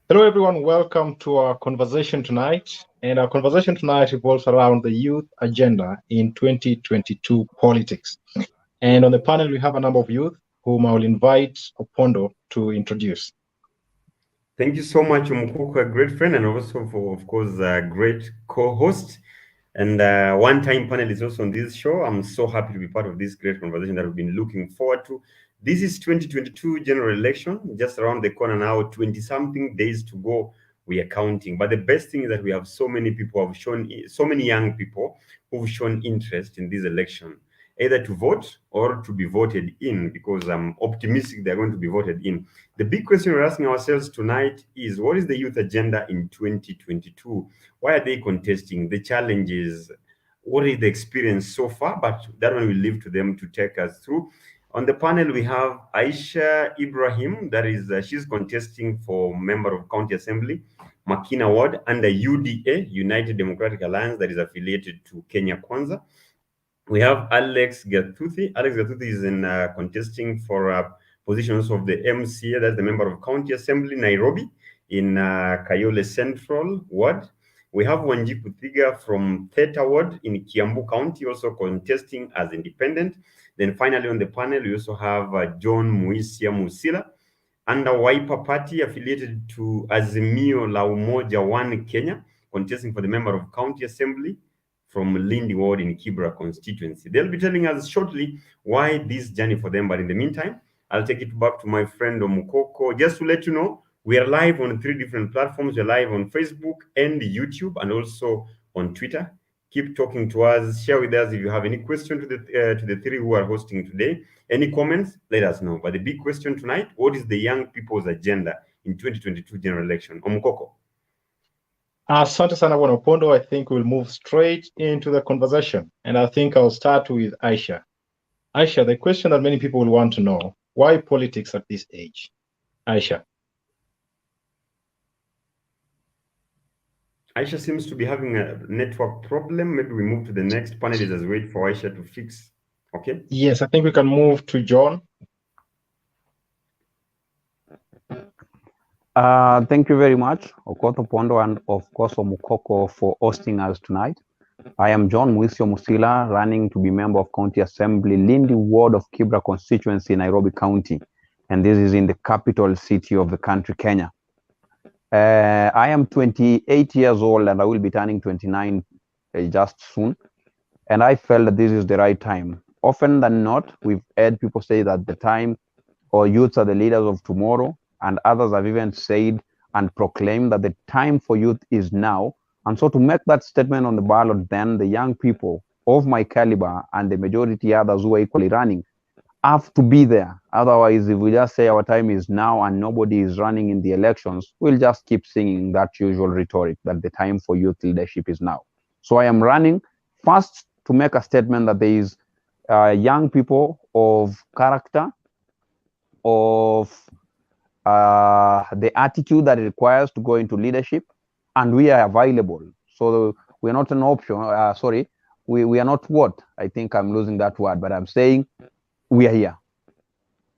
Hello, everyone. Welcome to our conversation tonight. And our conversation tonight revolves around the youth agenda in 2022 politics. And on the panel, we have a number of youth whom I will invite Opondo to introduce. Thank you so much, Mukoko, a great friend, and also for, of course, a great co-host and one-time panelist also on this show. I'm so happy to be part of this great conversation that we've been looking forward to. This is 2022 general election, just around the corner now, 20-something days to go. We are counting. But the best thing is that we have so many people have shown, so many young people who've shown interest in this election, either to vote or to be voted in, because I'm optimistic they're going to be voted in. The big question we're asking ourselves tonight is, what is the youth agenda in 2022? Why are they contesting? The challenges, what is the experience so far? But that one we leave to them to take us through. On the panel, we have Aisha Ibrahim, that is, she's contesting for member of County Assembly, Makina Ward, under UDA, United Democratic Alliance, that is affiliated to Kenya Kwanza. We have Alex Gatuthi. Alex Gatuthi is in contesting for positions of the MCA, that's the member of County Assembly, Nairobi, in Kayole Central Ward. We have Wanjiku Thiga from Theta Ward in Kiambu County, also contesting as independent. Then finally on the panel, we also have John Muisia Musila, under Wiper Party, affiliated to Azimio la Umoja One Kenya, contesting for the member of County Assembly from Lindi Ward in Kibra constituency. They'll be telling us shortly why this journey for them. But in the meantime, I'll take it back to my friend Omukoko. Just to let you know, we are live on 3 different platforms. We're live on Facebook and YouTube and also on Twitter. Keep talking to us. Share with us if you have any question to the three who are hosting today. Any comments, let us know. But the big question tonight, what is the young people's agenda in 2022 general election? Omukoko. Asante sana Bwana Opondo. I think we'll move straight into the conversation. And I think I'll start with Aisha. Aisha, the question that many people will want to know, why politics at this age? Aisha. Aisha seems to be having a network problem. Maybe we move to the next panelist as we wait for Aisha to fix. Okay. Yes, I think we can move to John. Thank you very much, Okoth Opondo, and of course Omukoko for hosting us tonight. I am John Muisio Musila, running to be member of County Assembly, Lindi Ward of Kibra constituency, Nairobi County, and this is in the capital city of the country, Kenya. I am 28 years old and I will be turning 29 just soon, and I felt that this is the right time. Often than not, we've heard people say that the time or youths are the leaders of tomorrow, and others have even said and proclaimed that the time for youth is now. And so to make that statement on the ballot, then the young people of my caliber and the majority others who are equally running have to be there. Otherwise, if we just say our time is now and nobody is running in the elections, we'll just keep singing that usual rhetoric that the time for youth leadership is now. So I am running first to make a statement that there is young people of character, of the attitude that it requires to go into leadership, and we are available. So we're not an option. We are not what? I think I'm losing that word, but I'm saying we are here.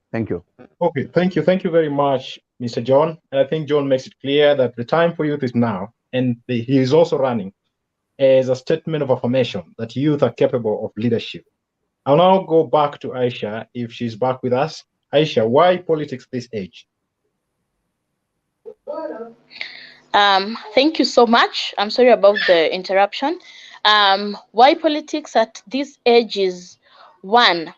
Thank you. Okay, thank you. Thank you very much, Mr. John. And I think John makes it clear that the time for youth is now, and he is also running as a statement of affirmation that youth are capable of leadership. I'll now go back to Aisha if she's back with us. Aisha, why politics this age? Thank you so much. I'm sorry about the interruption. Why politics at this age is one,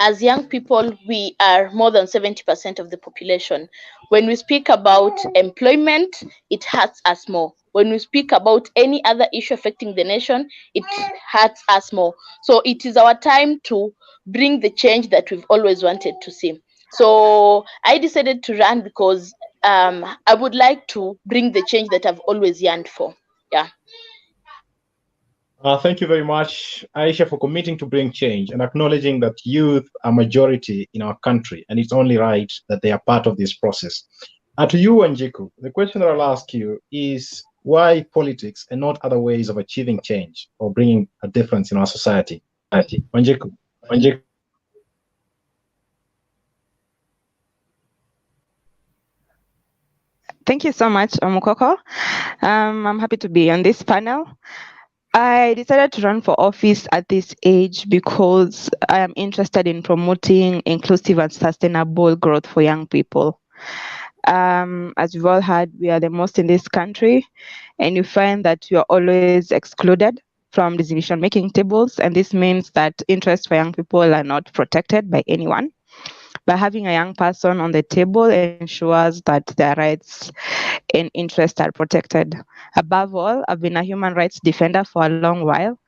as young people, we are more than 70% of the population. When we speak about employment, it hurts us more. When we speak about any other issue affecting the nation, it hurts us more. So it is our time to bring the change that we've always wanted to see. So I decided to run because I would like to bring the change that I've always yearned for. Yeah. Thank you very much, Aisha, for committing to bring change and acknowledging that youth are majority in our country, and it's only right that they are part of this process. To you, Wanjiku, the question that I'll ask you is why politics and not other ways of achieving change or bringing a difference in our society? Wanjiku. Thank you so much, Mukoko. I'm happy to be on this panel. I decided to run for office at this age because I am interested in promoting inclusive and sustainable growth for young people. As we've all heard, we are the most in this country, and you find that you are always excluded from decision-making tables, and this means that interests for young people are not protected by anyone. By having a young person on the table ensures that their rights and interests are protected. Above all, I've been a human rights defender for a long while,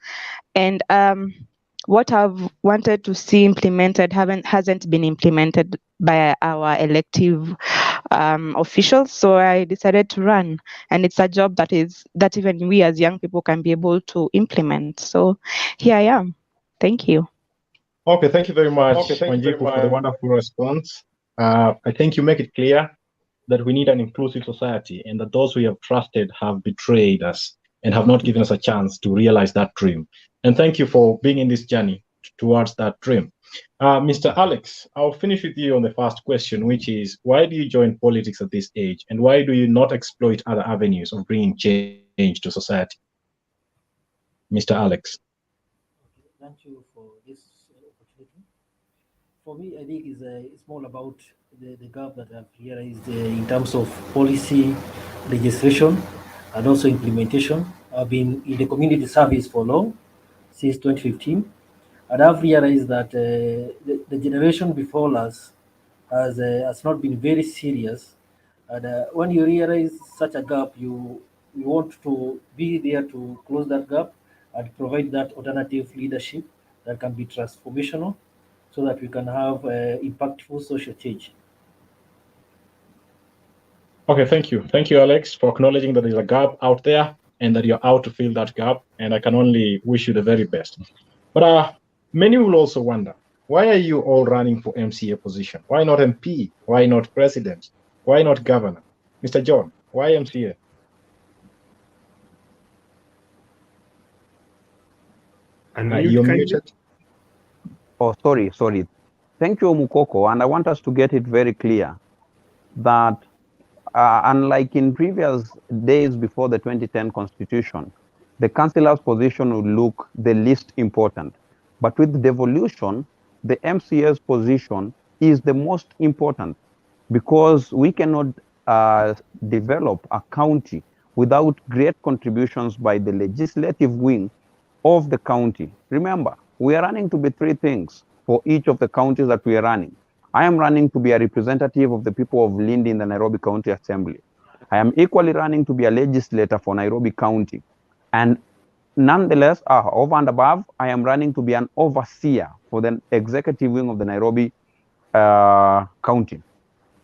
and what I've wanted to see implemented hasn't been implemented by our elective officials. So I decided to run, and it's a job that even we as young people can be able to implement. So here I am. Thank you. Okay, thank you very much, Wanjiku, for the wonderful response. I think you make it clear that we need an inclusive society and that those we have trusted have betrayed us and have not given us a chance to realize that dream. And thank you for being in this journey towards that dream. Mr. Alex, I'll finish with you on the first question, which is, why do you join politics at this age? And why do you not exploit other avenues of bringing change to society? Mr. Alex. Thank you for this opportunity. For me, I think it's more about the gap that I've realized in terms of policy, legislation, and also implementation. I've been in the community service for long, since 2015, and I've realized that the generation before us has not been very serious. And when you realize such a gap, you want to be there to close that gap and provide that alternative leadership that can be transformational so that we can have impactful social change. Okay, thank you. Thank you, Alex, for acknowledging that there's a gap out there and that you're out to fill that gap. And I can only wish you the very best. But many will also wonder, why are you all running for MCA position? Why not MP? Why not president? Why not governor? Mr. John, why MCA? You're muted. Oh, sorry. Thank you, Mukoko. And I want us to get it very clear that unlike in previous days before the 2010 Constitution, the councillor's position would look the least important. But with devolution, the MCA's position is the most important because we cannot develop a county without great contributions by the legislative wing of the county. Remember, we are running to be three things for each of the counties that we are running. I am running to be a representative of the people of Lindi in the Nairobi County Assembly. I am equally running to be a legislator for Nairobi County. And nonetheless, over and above, I am running to be an overseer for the executive wing of the Nairobi County.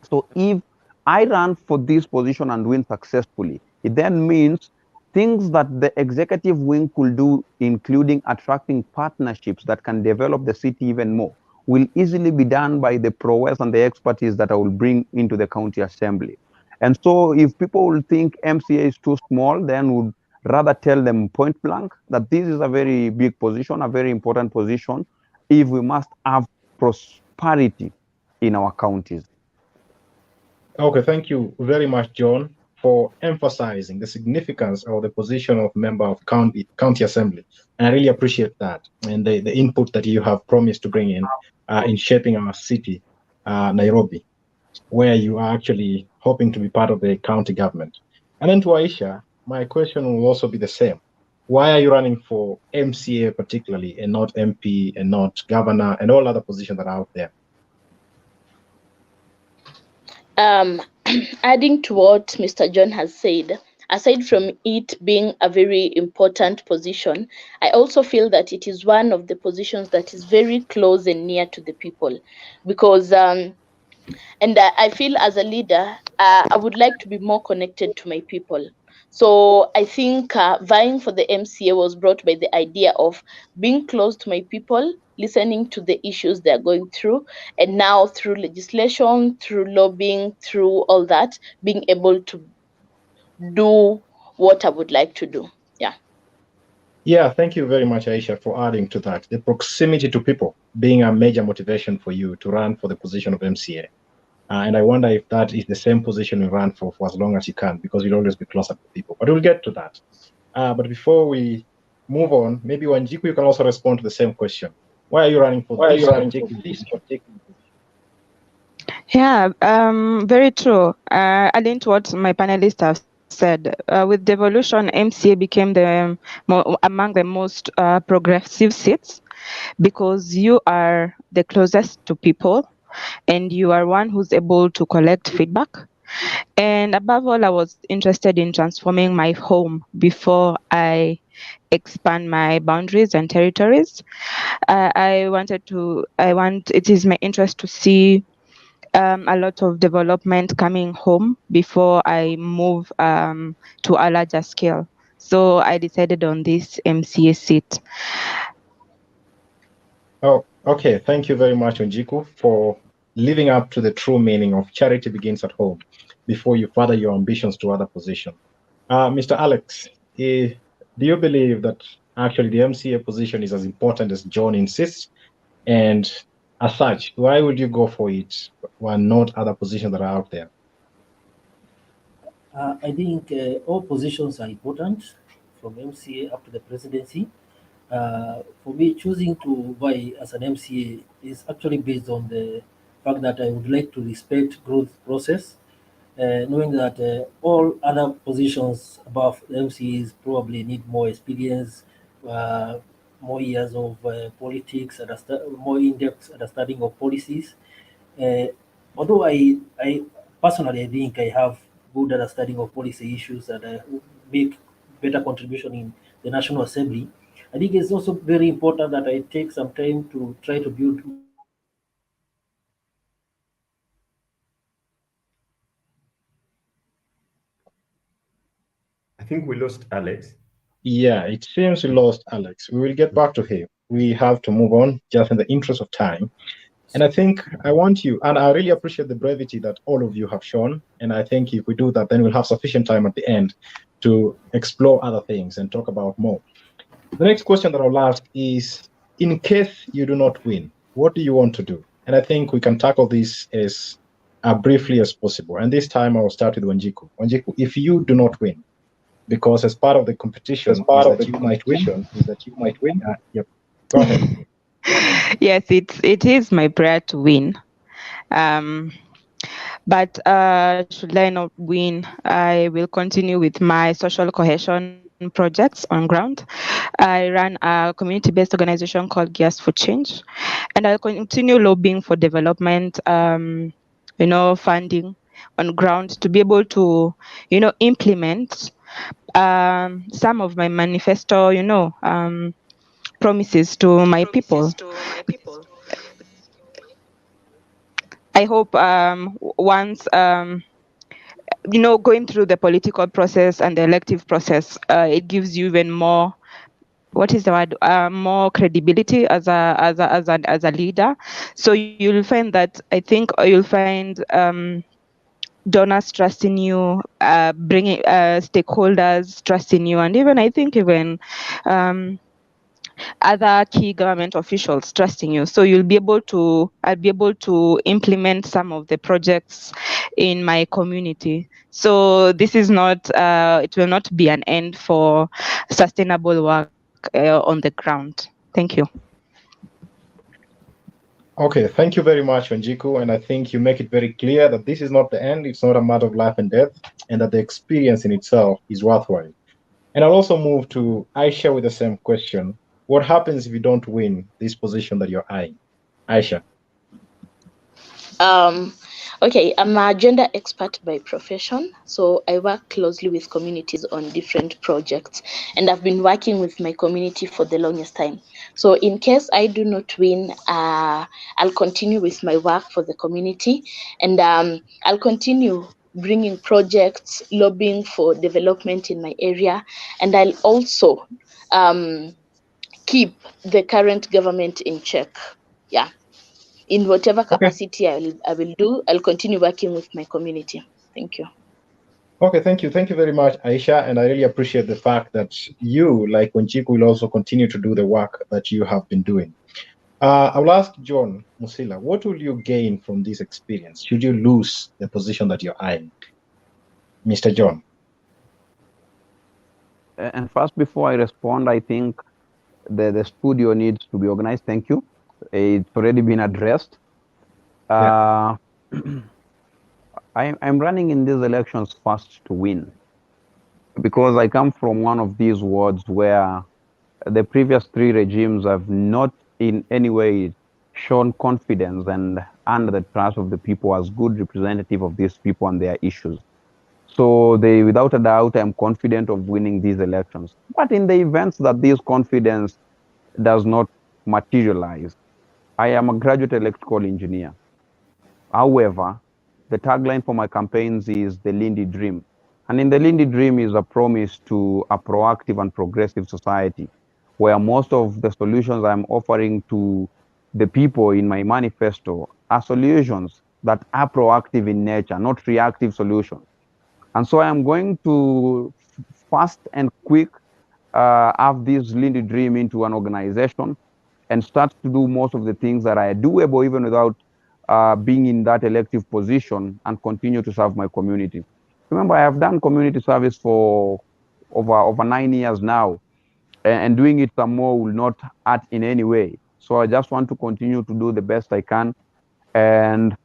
So if I run for this position and win successfully, it then means things that the executive wing could do, including attracting partnerships that can develop the city even more, will easily be done by the prowess and the expertise that I will bring into the county assembly. And so if people will think MCA is too small, then would rather tell them point blank that this is a very big position, a very important position, if we must have prosperity in our counties. Okay, thank you very much, John, for emphasizing the significance of the position of member of county assembly. And I really appreciate that and the input that you have promised to bring in shaping our city, Nairobi, where you are actually hoping to be part of the county government. And then to Aisha, my question will also be the same. Why are you running for MCA particularly and not MP and not governor and all other positions that are out there? Adding to what Mr. John has said, aside from it being a very important position, I also feel that it is one of the positions that is very close and near to the people, because and I feel as a leader, I would like to be more connected to my people. So I think vying for the MCA was brought by the idea of being close to my people, listening to the issues they're going through, and now through legislation, through lobbying, through all that, being able to do what I would like to do. Yeah. Yeah, thank you very much, Aisha, for adding to that. The proximity to people being a major motivation for you to run for the position of MCA. And I wonder if that is the same position you run for as long as you can, because you'll always be closer to people. But we'll get to that. But before we move on, maybe Wanjiku, you can also respond to the same question. Why are you running for this particular? Yeah, very true. Adding to what my panelists have said, with devolution, MCA became among the most progressive seats because you are the closest to people and you are one who's able to collect feedback. And above all, I was interested in transforming my home before I expand my boundaries and territories. It is my interest to see a lot of development coming home before I move to a larger scale. So I decided on this MCA seat. Oh, okay. Thank you very much, Wanjiku, for living up to the true meaning of charity begins at home before you further your ambitions to other positions. Mr. Alex, do you believe that actually the MCA position is as important as John insists? And as such, why would you go for it when not other positions that are out there? I think all positions are important, from MCA up to the presidency. For me, choosing to vie as an MCA is actually based on the fact that I would like to respect growth process, knowing that all other positions above the MCAs probably need more experience, more years of politics, more in-depth understanding of policies. Although I personally, I think I have good understanding of policy issues and I make better contribution in the National Assembly, I think it's also very important that I take some time to try to build. I think we lost Alex. Yeah, it seems we lost Alex. We will get back to him. We have to move on just in the interest of time. And I think I want you, and I really appreciate the brevity that all of you have shown. And I think if we do that, then we'll have sufficient time at the end to explore other things and talk about more. The next question that I'll ask is, in case you do not win, what do you want to do? And I think we can tackle this as briefly as possible. And this time I'll start with Wanjiku. Wanjiku, if you do not win, because as part of the competition, you might win. Yep. Go ahead. Yes, it is my prayer to win. But should I not win, I will continue with my social cohesion projects on ground. I run a community-based organization called Gears for Change, and I'll continue lobbying for development, funding on ground to be able to, implement some of my manifesto, promises to my people. I hope once going through the political process and the elective process, it gives you even more. What is the word? More credibility as a leader. So you'll find that you'll find donors trust in you, bringing stakeholders trust in you, and even other key government officials trusting you. So I'll be able to implement some of the projects in my community. So this is not, it will not be an end for sustainable work on the ground. Thank you. Okay, thank you very much, Wanjiku. And I think you make it very clear that this is not the end. It's not a matter of life and death, and that the experience in itself is worthwhile. And I'll also move to Aisha with the same question. What happens if you don't win this position that you're eyeing? Aisha. Okay, I'm a gender expert by profession, so I work closely with communities on different projects, and I've been working with my community for the longest time. So in case I do not win, I'll continue with my work for the community, and I'll continue bringing projects, lobbying for development in my area, and I'll also keep the current government in check. Yeah. In whatever capacity I will do, I'll continue working with my community. Thank you. Okay, thank you. Thank you very much, Aisha. And I really appreciate the fact that you, like Wanjiku, will also continue to do the work that you have been doing. I will ask John Musila, what will you gain from this experience should you lose the position that you're eyeing? Mr. John. And first, before I respond, I think the studio needs to be organized. Thank you. It's already been addressed. I'm running in these elections first to win, because I come from one of these wards where the previous three regimes have not in any way shown confidence and earned the trust of the people as good representative of these people and their issues. So without a doubt, I'm confident of winning these elections. But in the events that this confidence does not materialize, I am a graduate electrical engineer. However, the tagline for my campaigns is the Lindy Dream. And in the Lindy Dream is a promise to a proactive and progressive society, where most of the solutions I'm offering to the people in my manifesto are solutions that are proactive in nature, not reactive solutions. And so I am going to fast and quick have this Lindy Dream into an organization and start to do most of the things that are doable even without being in that elective position, and continue to serve my community. Remember, I have done community service for over 9 years now, and doing it some more will not hurt in any way. So I just want to continue to do the best I can. And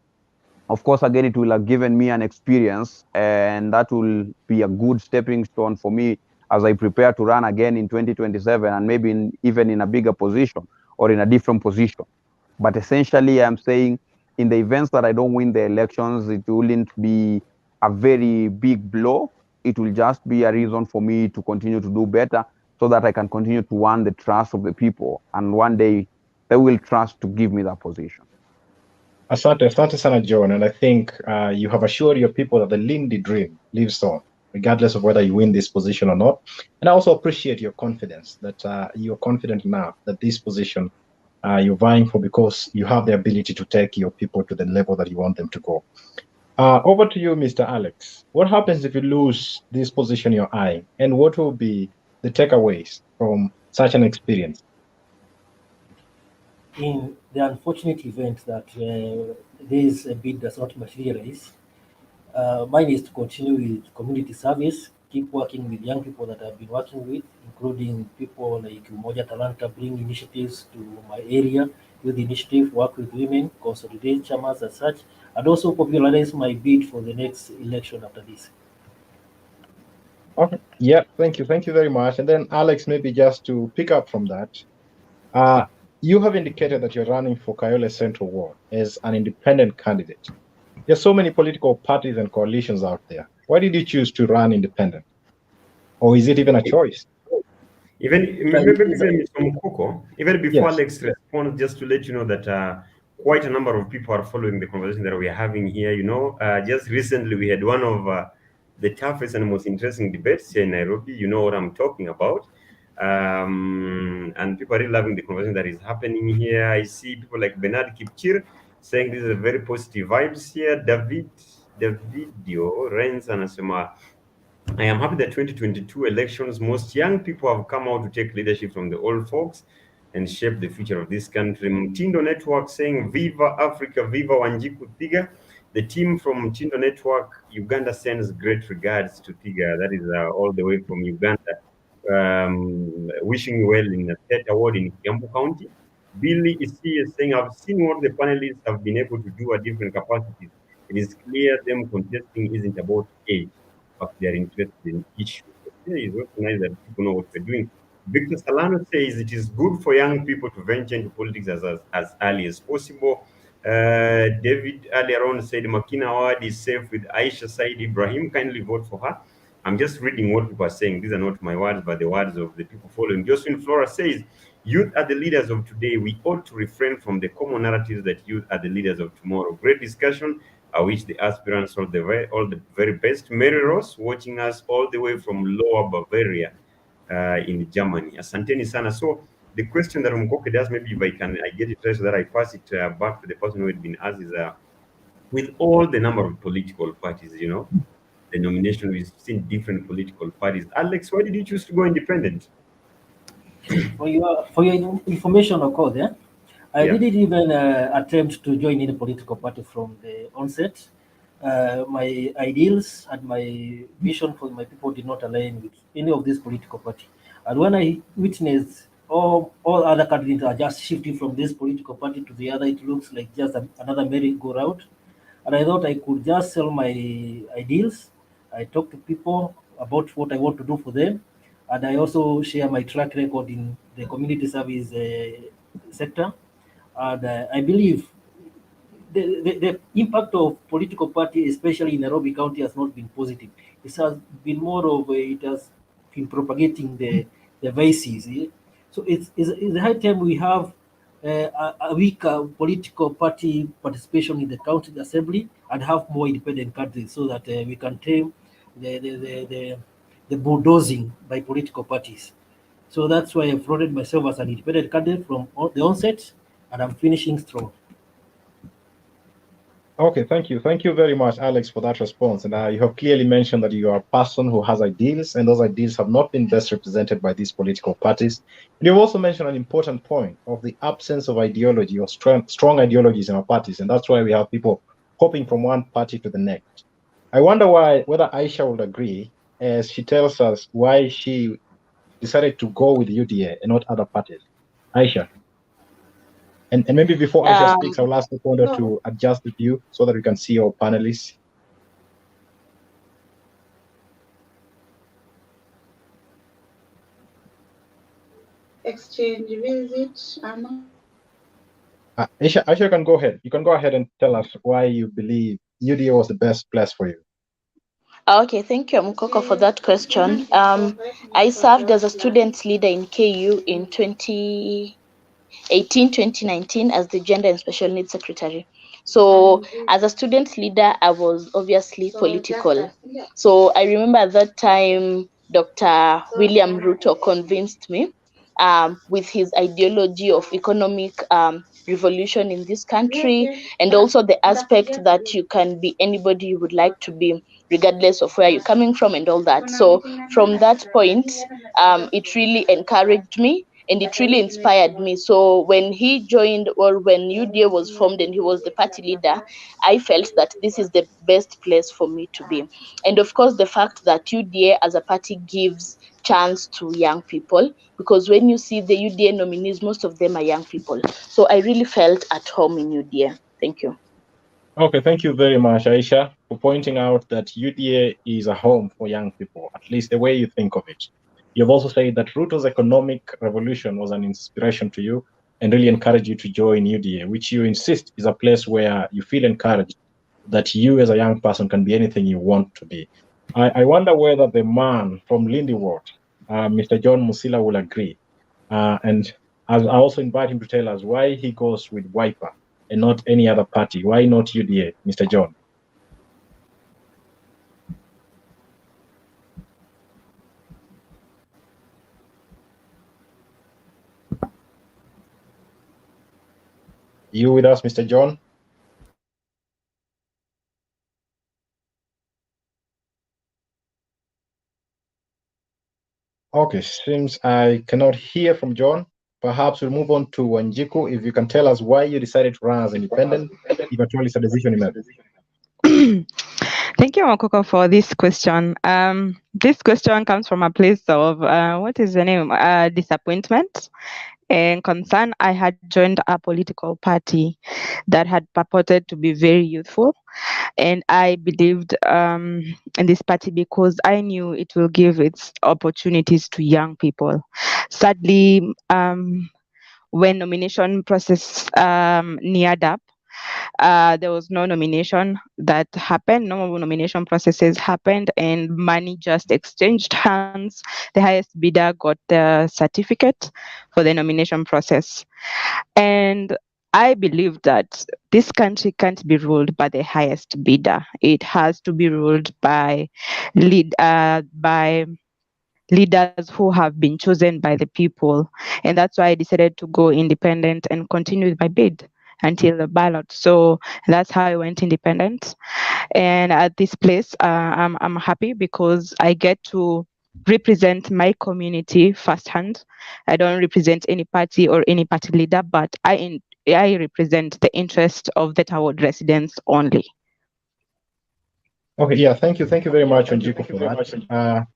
of course, again, it will have given me an experience, and that will be a good stepping stone for me as I prepare to run again in 2027, and maybe even in a bigger position or in a different position. But essentially, I'm saying in the events that I don't win the elections, it wouldn't be a very big blow. It will just be a reason for me to continue to do better, so that I can continue to win the trust of the people. And one day they will trust to give me that position. Asante sana, John. And I think you have assured your people that the Lindy Dream lives on, regardless of whether you win this position or not. And I also appreciate your confidence that you're confident enough that this position you're vying for, because you have the ability to take your people to the level that you want them to go. Over to you, Mr. Alex. What happens if you lose this position you're eyeing, and what will be the takeaways from such an experience? In the unfortunate event that this bid does not materialize, mine is to continue with community service, keep working with young people that I've been working with, including people like Umoja Talanta, bring initiatives to my area, youth initiative, work with women, consolidate chamas as such, and also popularize my bid for the next election after this. Okay. Yeah, thank you. Thank you very much. And then Alex, maybe just to pick up from that, you have indicated that you're running for Kayole Central Ward as an independent candidate. There's so many political parties and coalitions out there. Why did you choose to run independent? Or is it even a choice? Even Mr. Mukoko, even before Yes. Alex responds, just to let you know that quite a number of people are following the conversation that we are having here. You know, just recently we had one of the toughest and most interesting debates here in Nairobi. You know what I'm talking about. And people are really loving the conversation that is happening here. I see people like Bernard Kipchir saying this is a very positive vibes here. Davidio Renz and Asema, I am happy that 2022 elections, most young people have come out to take leadership from the old folks and shape the future of this country. Mtindo Network saying, Viva Africa, Viva Wanjiku Thiga. The team from Mtindo Network, Uganda, sends great regards to Thiga. That is all the way from Uganda. Wishing you well in the third award in Kiambu County. Billy is here saying, I've seen what the panelists have been able to do at different capacities. It is clear them contesting isn't about age, but they are interested in issues. It's also nice that people know what they're doing. Victor Salano says it is good for young people to venture into politics as early as possible. David earlier on said Makina Awad is safe with Aisha Said Ibrahim. Kindly vote for her. I'm just reading what people are saying. These are not my words, but the words of the people following. Josephine Flora says, youth are the leaders of today. We ought to refrain from the common narratives that youth are the leaders of tomorrow. Great discussion. I wish the aspirants all the very best. Mary Ross watching us all the way from Lower Bavaria in Germany. Asanteni sana. So the question that Mkoke does, maybe if I get it right so that I pass it back to the person who had been asked, is with all the number of political parties, you know, the nomination, we've seen different political parties. Alex, why did you choose to go independent? For your information, of course, I Yeah. didn't even attempt to join any political party from the onset. My ideals and my vision for my people did not align with any of this political party. And when I witnessed all other candidates are just shifting from this political party to the other, it looks like just another merry-go-round. And I thought I could just sell my ideals. I talk to people about what I want to do for them, and I also share my track record in the community service sector. And I believe the impact of political party, especially in Nairobi County, has not been positive. It has been more of it has been propagating the vices. So it's high time we have a weaker political party participation in the county assembly and have more independent candidates so that we can tame the bulldozing by political parties. So that's why I've voted myself as an independent candidate from the onset, and I'm finishing strong. Okay, thank you. Thank you very much, Alex, for that response. And you have clearly mentioned that you are a person who has ideals, and those ideals have not been best represented by these political parties. And you've also mentioned an important point of the absence of ideology or strong ideologies in our parties, and that's why we have people hopping from one party to the next. I wonder whether Aisha would agree, as she tells us why she decided to go with UDA and not other parties. Aisha. And maybe before Aisha speaks, I'll ask the Fonda to adjust the view so that we can see our panelists. Exchange visit, Anna. Aisha can go ahead. You can go ahead and tell us why you believe UDA was the best place for you. Okay, thank you, Mukoko, for that question. I served as a student leader in KU in 2018, 2019 as the Gender and Special Needs Secretary. So as a student leader, I was obviously political. So I remember at that time, Dr. William Ruto convinced me with his ideology of economic revolution in this country, and also the aspect that you can be anybody you would like to be, regardless of where you're coming from and all that. So from that point, it really encouraged me and it really inspired me. So when he joined, or when UDA was formed and he was the party leader, I felt that this is the best place for me to be. And of course, the fact that UDA as a party gives chance to young people, because when you see the UDA nominees, most of them are young people. So I really felt at home in UDA. Thank you. Okay, thank you very much, Aisha, for pointing out that UDA is a home for young people, at least the way you think of it. You've also said that Ruto's economic revolution was an inspiration to you and really encouraged you to join UDA, which you insist is a place where you feel encouraged that you as a young person can be anything you want to be. I wonder whether the man from Lindy Ward, Mr. John Musila, will agree. And I also invite him to tell us why he goes with Wiper and not any other party. Why not UDA, Mr. John? You with us, Mr. John? Okay, seems I cannot hear from John. Perhaps we'll move on to Wanjiku. If you can tell us why you decided to run as independent, if at all it's a decision you made. Thank you, Mokoko, for this question. This question comes from a place of, what is the name? Disappointment and concern. I had joined a political party that had purported to be very youthful. And I believed in this party because I knew it will give its opportunities to young people. Sadly, when nomination process neared up, there was no nomination that happened. No nomination processes happened, and money just exchanged hands. The highest bidder got the certificate for the nomination process. And I believe that this country can't be ruled by the highest bidder. It has to be ruled by leaders who have been chosen by the people. And that's why I decided to go independent and continue with my bid until the ballot. So that's how I went independent. And at this place, I'm happy because I get to represent my community firsthand. I don't represent any party or any party leader, but I I represent the interest of the Ward residents only. Okay, yeah, thank you very much, Wanjiku, for that.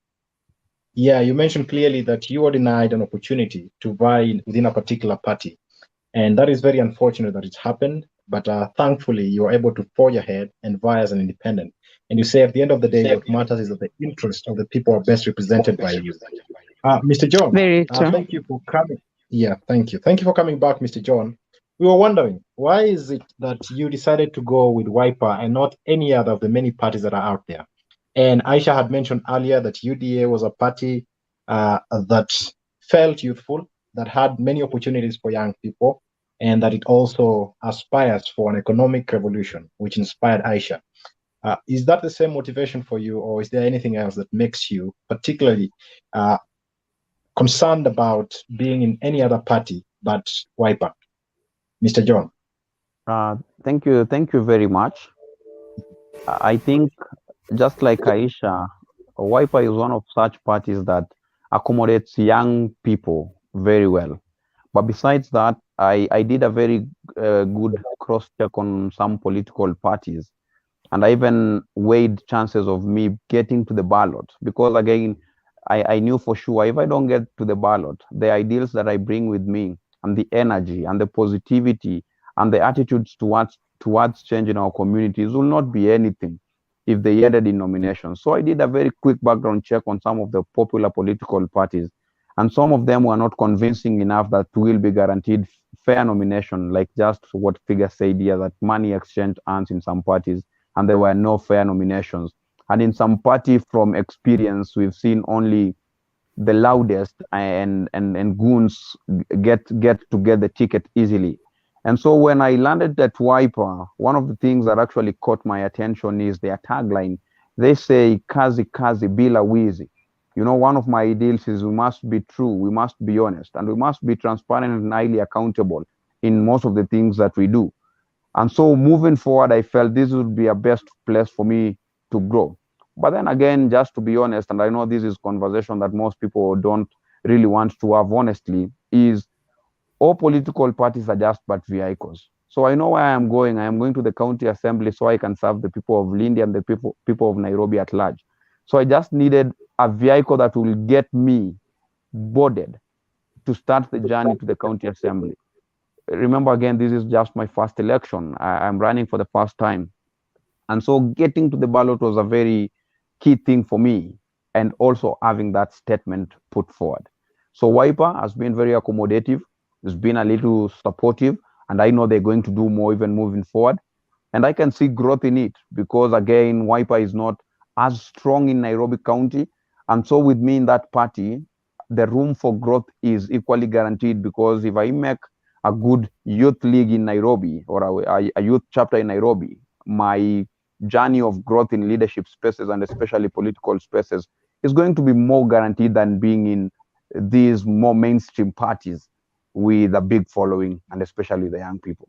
Yeah, you mentioned clearly that you were denied an opportunity to vie within a particular party, and that is very unfortunate that it's happened. But thankfully, you were able to forge ahead and vie as an independent. And you say at the end of the day, what matters is that the interest of the people are best represented by you. Mr. John, Very true. thank you for coming. Yeah, thank you. Thank you for coming back, Mr. John. We were wondering, why is it that you decided to go with Wiper and not any other of the many parties that are out there? And Aisha had mentioned earlier that UDA was a party that felt youthful, that had many opportunities for young people, and that it also aspires for an economic revolution, which inspired Aisha. Is that the same motivation for you, or is there anything else that makes you particularly concerned about being in any other party but Wiper? Mr. John. Thank you very much. I think, just like Aisha, Wiper is one of such parties that accommodates young people very well. But besides that, I did a very good cross-check on some political parties, and I even weighed chances of me getting to the ballot, because again, I knew for sure if I don't get to the ballot, the ideals that I bring with me and the energy and the positivity and the attitudes towards change in our communities will not be anything if they ended in nominations. So I did a very quick background check on some of the popular political parties, and some of them were not convincing enough that will be guaranteed fair nomination, like just what Figure said here, that money exchange hands in some parties, and there were no fair nominations. And in some party, from experience, we've seen only the loudest and goons get the ticket easily. And so when I landed at Wiper, one of the things that actually caught my attention is their tagline. They say, kazi kazi bila wizi. You know, one of my ideals is we must be true, we must be honest, and we must be transparent and highly accountable in most of the things that we do. And so moving forward, I felt this would be a best place for me to grow. But then again, just to be honest, and I know this is conversation that most people don't really want to have honestly, is all political parties are just but vehicles. So I know where I am going. I am going to the county assembly so I can serve the people of Lindi and the people of Nairobi at large. So I just needed a vehicle that will get me boarded to start the journey to the county assembly. Remember, again, this is just my first election. I'm running for the first time. And so getting to the ballot was a very key thing for me, and also having that statement put forward. So Wiper has been very accommodative. It's been a little supportive, and I know they're going to do more even moving forward. And I can see growth in it because, again, Wiper is not as strong in Nairobi County. And so with me in that party, the room for growth is equally guaranteed, because if I make a good youth league in Nairobi or a youth chapter in Nairobi, my journey of growth in leadership spaces and especially political spaces is going to be more guaranteed than being in these more mainstream parties with a big following, and especially the young people.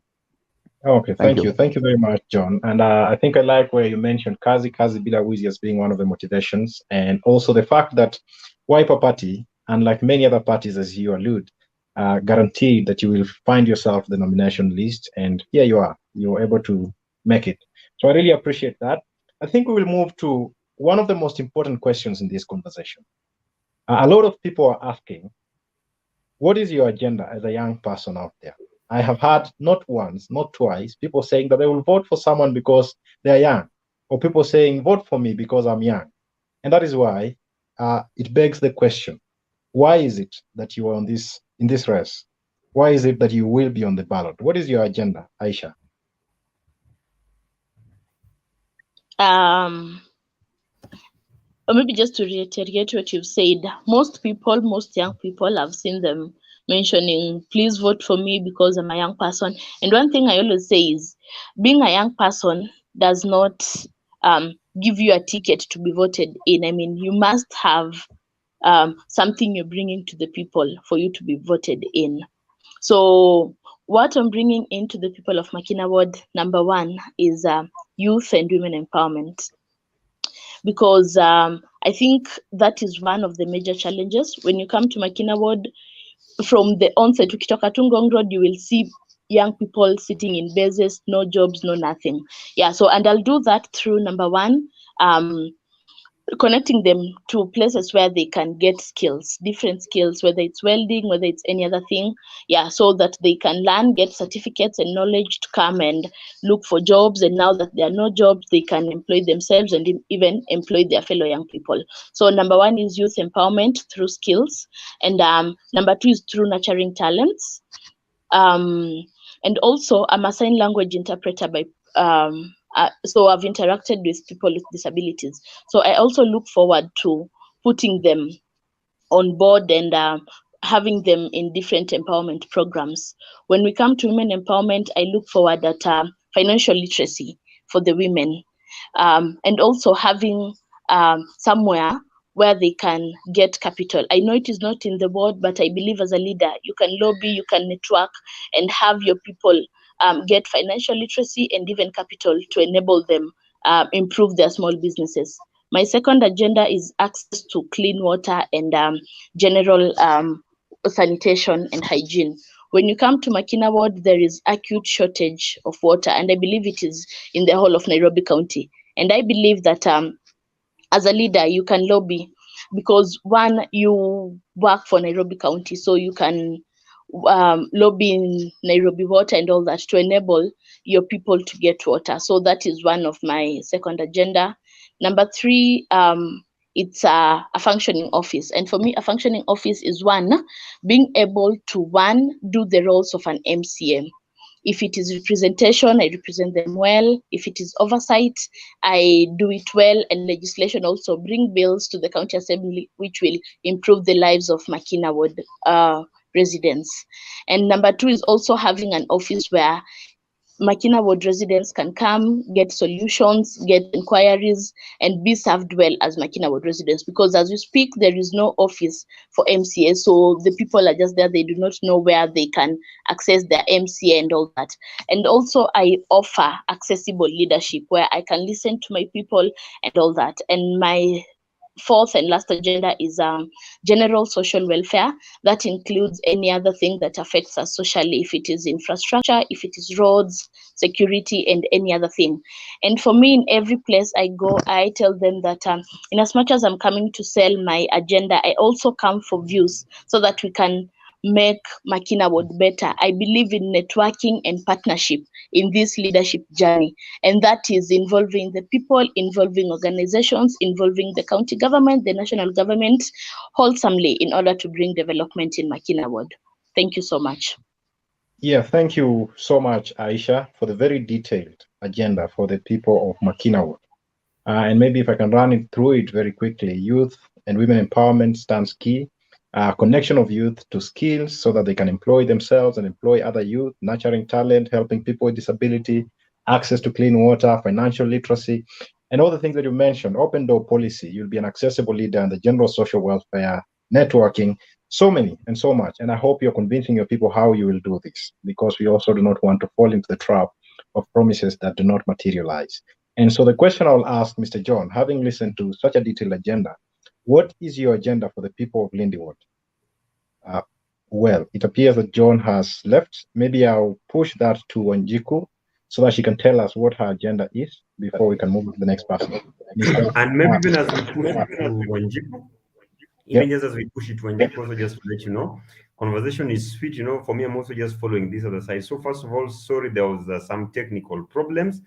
Okay, thank you. Thank you very much, John. And I think I like where you mentioned kazi bila wizi as being one of the motivations, and also the fact that Wiper Party, unlike many other parties, as you allude, guaranteed that you will find yourself the nomination list, and here you are. You're able to make it. So I really appreciate that. I think we will move to one of the most important questions in this conversation. A lot of people are asking, what is your agenda as a young person out there? I have heard not once, not twice, people saying that they will vote for someone because they're young, or people saying, vote for me because I'm young. And that is why it begs the question, why is it that you are in this race? Why is it that you will be on the ballot? What is your agenda, Aisha? Or maybe just to reiterate what you've said, most young people, I've seen them mentioning, please vote for me because I'm a young person. And one thing I always say is, being a young person does not give you a ticket to be voted in. I mean, you must have something you're bringing to the people for you to be voted in. So what I'm bringing into the people of Makina Ward, number one, is youth and women empowerment. Because I think that is one of the major challenges. When you come to Makina Ward, from the onset, ukitoka tu Ngong Road, you will see young people sitting in bases, no jobs, no nothing. Yeah, so and I'll do that through number one, connecting them to places where they can get skills, different skills, whether it's welding, whether it's any other thing. Yeah, so that they can learn, get certificates and knowledge to come and look for jobs. And now that there are no jobs, they can employ themselves and even employ their fellow young people. So number one is youth empowerment through skills. And number two is through nurturing talents. And also I'm a sign language interpreter by so I've interacted with people with disabilities. So I also look forward to putting them on board and having them in different empowerment programs. When we come to women empowerment, I look forward at financial literacy for the women, and also having somewhere where they can get capital. I know it is not in the board, but I believe as a leader, you can lobby, you can network, and have your people get financial literacy and even capital to enable them improve their small businesses. My second agenda is access to clean water and general sanitation and hygiene. When you come to Makina Ward, there is acute shortage of water, and I believe it is in the whole of Nairobi County. And I believe that as a leader, you can lobby because one, you work for Nairobi County, so you can lobby in Nairobi Water and all that to enable your people to get water. So that is one of my second agenda. Number three, it's a functioning office. And for me, a functioning office is one, being able to do the roles of an MCM. If it is representation, I represent them well. If it is oversight, I do it well. And legislation also bring bills to the county assembly, which will improve the lives of Makina Ward residents. And number two is also having an office where Makina Ward residents can come, get solutions, get inquiries, and be served well as Makina Ward residents. Because as we speak, there is no office for MCA, so the people are just there. They do not know where they can access their MCA and all that. And also, I offer accessible leadership where I can listen to my people and all that. And my fourth and last agenda is general social welfare. That includes any other thing that affects us socially, if it is infrastructure, if it is roads, security, and any other thing. And for me, in every place I go, I tell them that in as much as I'm coming to sell my agenda, I also come for views so that we can make Makina Ward better. I believe in networking and partnership in this leadership journey, and that is involving the people, involving organizations, involving the county government, the national government, wholesomely in order to bring development in Makina Ward. Thank you so much. Yeah, thank you so much, Aisha, for the very detailed agenda for the people of Makina Ward. And maybe if I can run it through it very quickly, youth and women empowerment stands key. Connection of youth to skills so that they can employ themselves and employ other youth, nurturing talent, helping people with disability, access to clean water, financial literacy, and all the things that you mentioned. Open door policy, you'll be an accessible leader in the general social welfare, networking, so many and so much. And I hope you're convincing your people how you will do this, because we also do not want to fall into the trap of promises that do not materialize. And so the question I'll ask Mr. John, having listened to such a detailed agenda, what is your agenda for the people of Lindywood? Well, it appears that John has left. Maybe I'll push that to Wanjiku so that she can tell us what her agenda is before we can move to the next person. And maybe even as we push it to Wanjiku, even just as we push it to Wanjiku, also just to let you know, conversation is sweet. You know, for me, I'm also just following this other side. So first of all, sorry, there was some technical problems.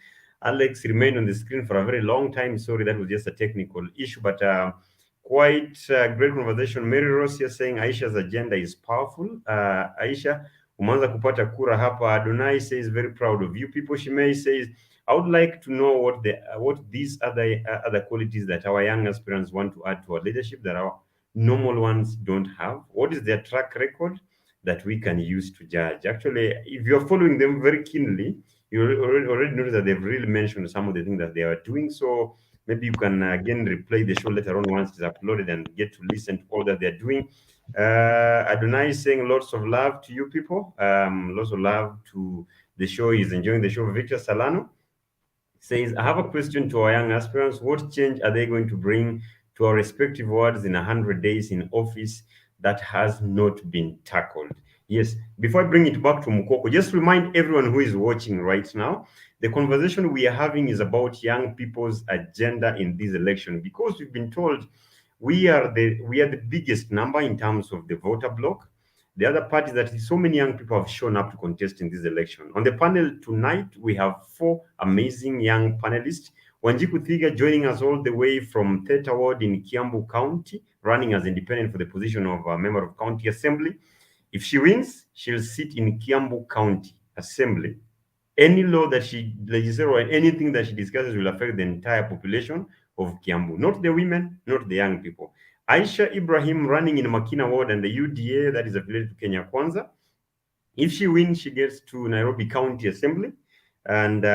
Alex remained on the screen for a very long time. Sorry, that was just a technical issue, but quite a great conversation. Mary Rose here saying Aisha's agenda is powerful. Aisha, umanza kupata kura hapa. Adonai says very proud of you. People Shimei says, I would like to know what these other qualities that our young aspirants want to add to our leadership that our normal ones don't have. What is their track record that we can use to judge? Actually, if you're following them very keenly, you already notice that they've really mentioned some of the things that they are doing. So maybe you can again replay the show later on once it's uploaded and get to listen to all that they're doing. Adonai is saying lots of love to you people. Lots of love to the show. He's enjoying the show. Victor Salano says, I have a question to our young aspirants. What change are they going to bring to our respective wards in 100 days in office that has not been tackled? Yes, before I bring it back to Mukoko, just remind everyone who is watching right now, the conversation we are having is about young people's agenda in this election, because we've been told we are the biggest number in terms of the voter block. The other part is that so many young people have shown up to contest in this election. On the panel tonight, we have 4 amazing young panelists. Wanjiku Thiga joining us all the way from Theta Ward in Kiambu County, running as independent for the position of a member of County Assembly. If she wins, she'll sit in Kiambu County Assembly. Any law that she legislates or anything that she discusses will affect the entire population of Kiambu, not the women, not the young people. Aisha Ibrahim running in Makina Ward and the UDA that is affiliated to Kenya Kwanza. If she wins, she gets to Nairobi County Assembly, and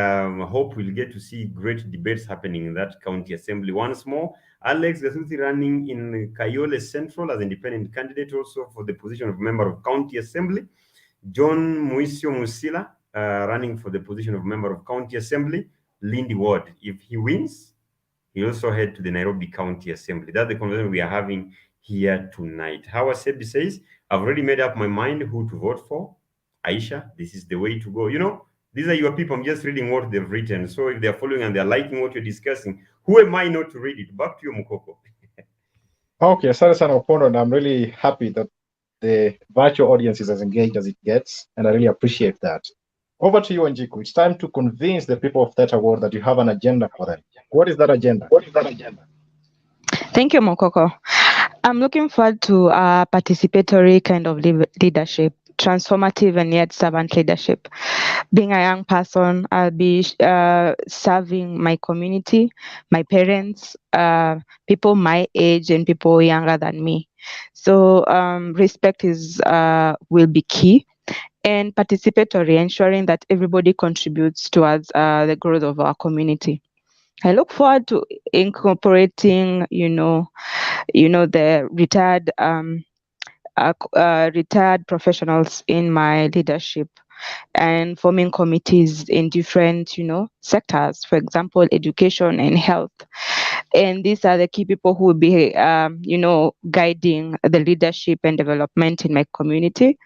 hope we'll get to see great debates happening in that county assembly once more. Alex Gasuthi running in Kayole Central as independent candidate also for the position of member of county assembly. John Muisio Musila running for the position of member of county assembly, Lindy Ward. If he wins, he also head to the Nairobi County Assembly. That's the conversation we are having here tonight. Hawa Sebi says, I've already made up my mind who to vote for. Aisha, this is the way to go. You know, these are your people. I'm just reading what they've written. So if they're following and they're liking what you're discussing, who am I not to read it? Back to you, Mukoko. Okay, Sarasan Opondo, and I'm really happy that the virtual audience is as engaged as it gets, and I really appreciate that. Over to you, Wanjiku. It's time to convince the people of Theta Ward that you have an agenda for them. What is that agenda? Thank you, Mokoko. I'm looking forward to a participatory kind of leadership, transformative and yet servant leadership. Being a young person, I'll be serving my community, my parents, people my age, and people younger than me. So respect will be key, and participatory, ensuring that everybody contributes towards the growth of our community. I look forward to incorporating, the retired professionals in my leadership and forming committees in different, sectors, for example, education and health. And these are the key people who will be, guiding the leadership and development in my community.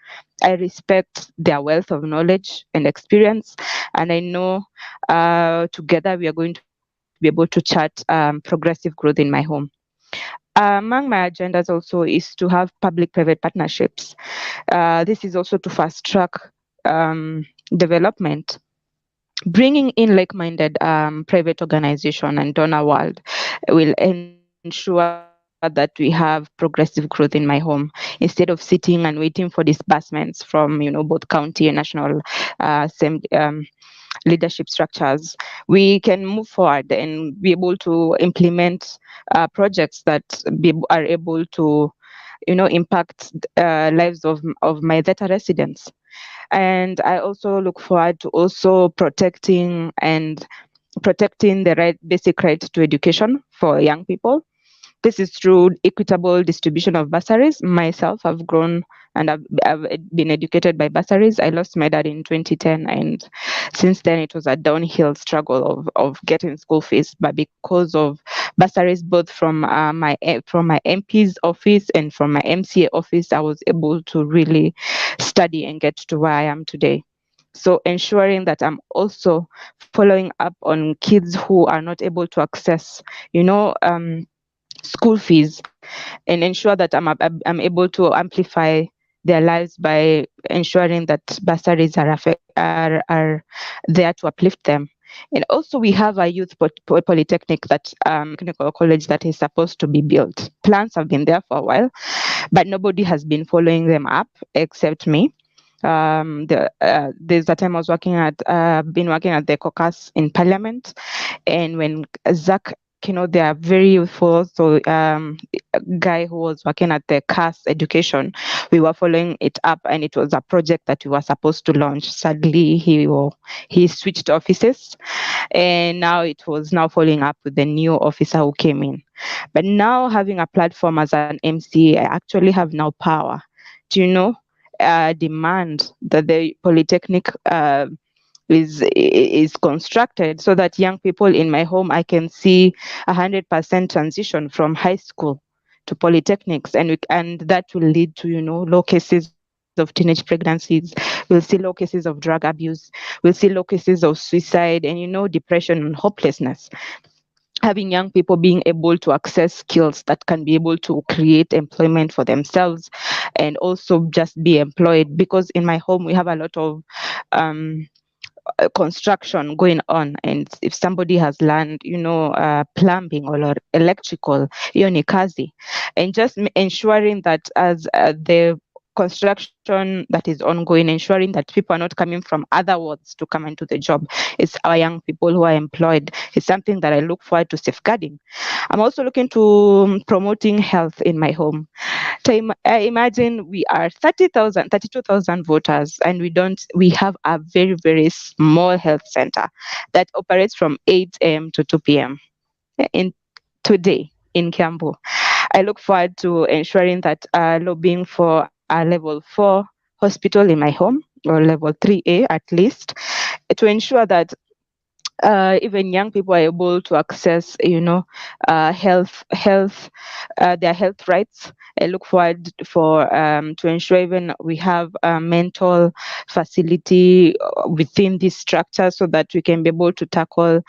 I respect their wealth of knowledge and experience, and I know together we are going to be able to chart progressive growth in my home. Among my agendas also is to have public-private partnerships. This is also to fast-track development. Bringing in like-minded private organization and donor world will ensure that we have progressive growth in my home instead of sitting and waiting for disbursements from both county and national leadership structures. We can move forward and be able to implement projects that are able to impact lives of my Theta residents. And I also look forward to also protecting the basic right to education for young people. This is through equitable distribution of bursaries. Myself, I've grown and I've been educated by bursaries. I lost my dad in 2010, and since then it was a downhill struggle of getting school fees. But because of bursaries, both from my MP's office and from my MCA office, I was able to really study and get to where I am today. So ensuring that I'm also following up on kids who are not able to access, school fees, and ensure that I'm able to amplify their lives by ensuring that bursaries are there to uplift them. And also we have a youth polytechnic technical college that is supposed to be built. Plans have been there for a while, but nobody has been following them up except me. There's a time I was been working at the caucus in Parliament, and when Zach, they are very youthful. So a guy who was working at the CAS education, we were following it up, and it was a project that we were supposed to launch. Sadly, he switched offices, and now it was now following up with the new officer who came in. But now having a platform as an MCA, I actually have now power to demand that the polytechnic is constructed so that young people in my home, I can see 100% transition from high school to polytechnics, and that will lead to low cases of of teenage pregnancies. We'll see low cases of drug abuse. We'll see low cases of suicide and, depression and hopelessness. Having young people being able to access skills that can be able to create employment for themselves and also just be employed. Because in my home, we have a lot of construction going on, and if somebody has learned plumbing or electrical, hiyo ni kazi, and just ensuring that as the construction that is ongoing, ensuring that people are not coming from other wards to come into the job. It's our young people who are employed. It's something that I look forward to safeguarding. I'm also looking to promoting health in my home. Imagine we are 32,000 voters, and we have a very, very small health center that operates from 8 a.m. to 2 p.m. today in Kiambu. I look forward to ensuring that lobbying for a level 4 hospital in my home, or level 3A at least, to ensure that even young people are able to access, health, their health rights. I look forward for to ensure even we have a mental facility within this structure, so that we can be able to tackle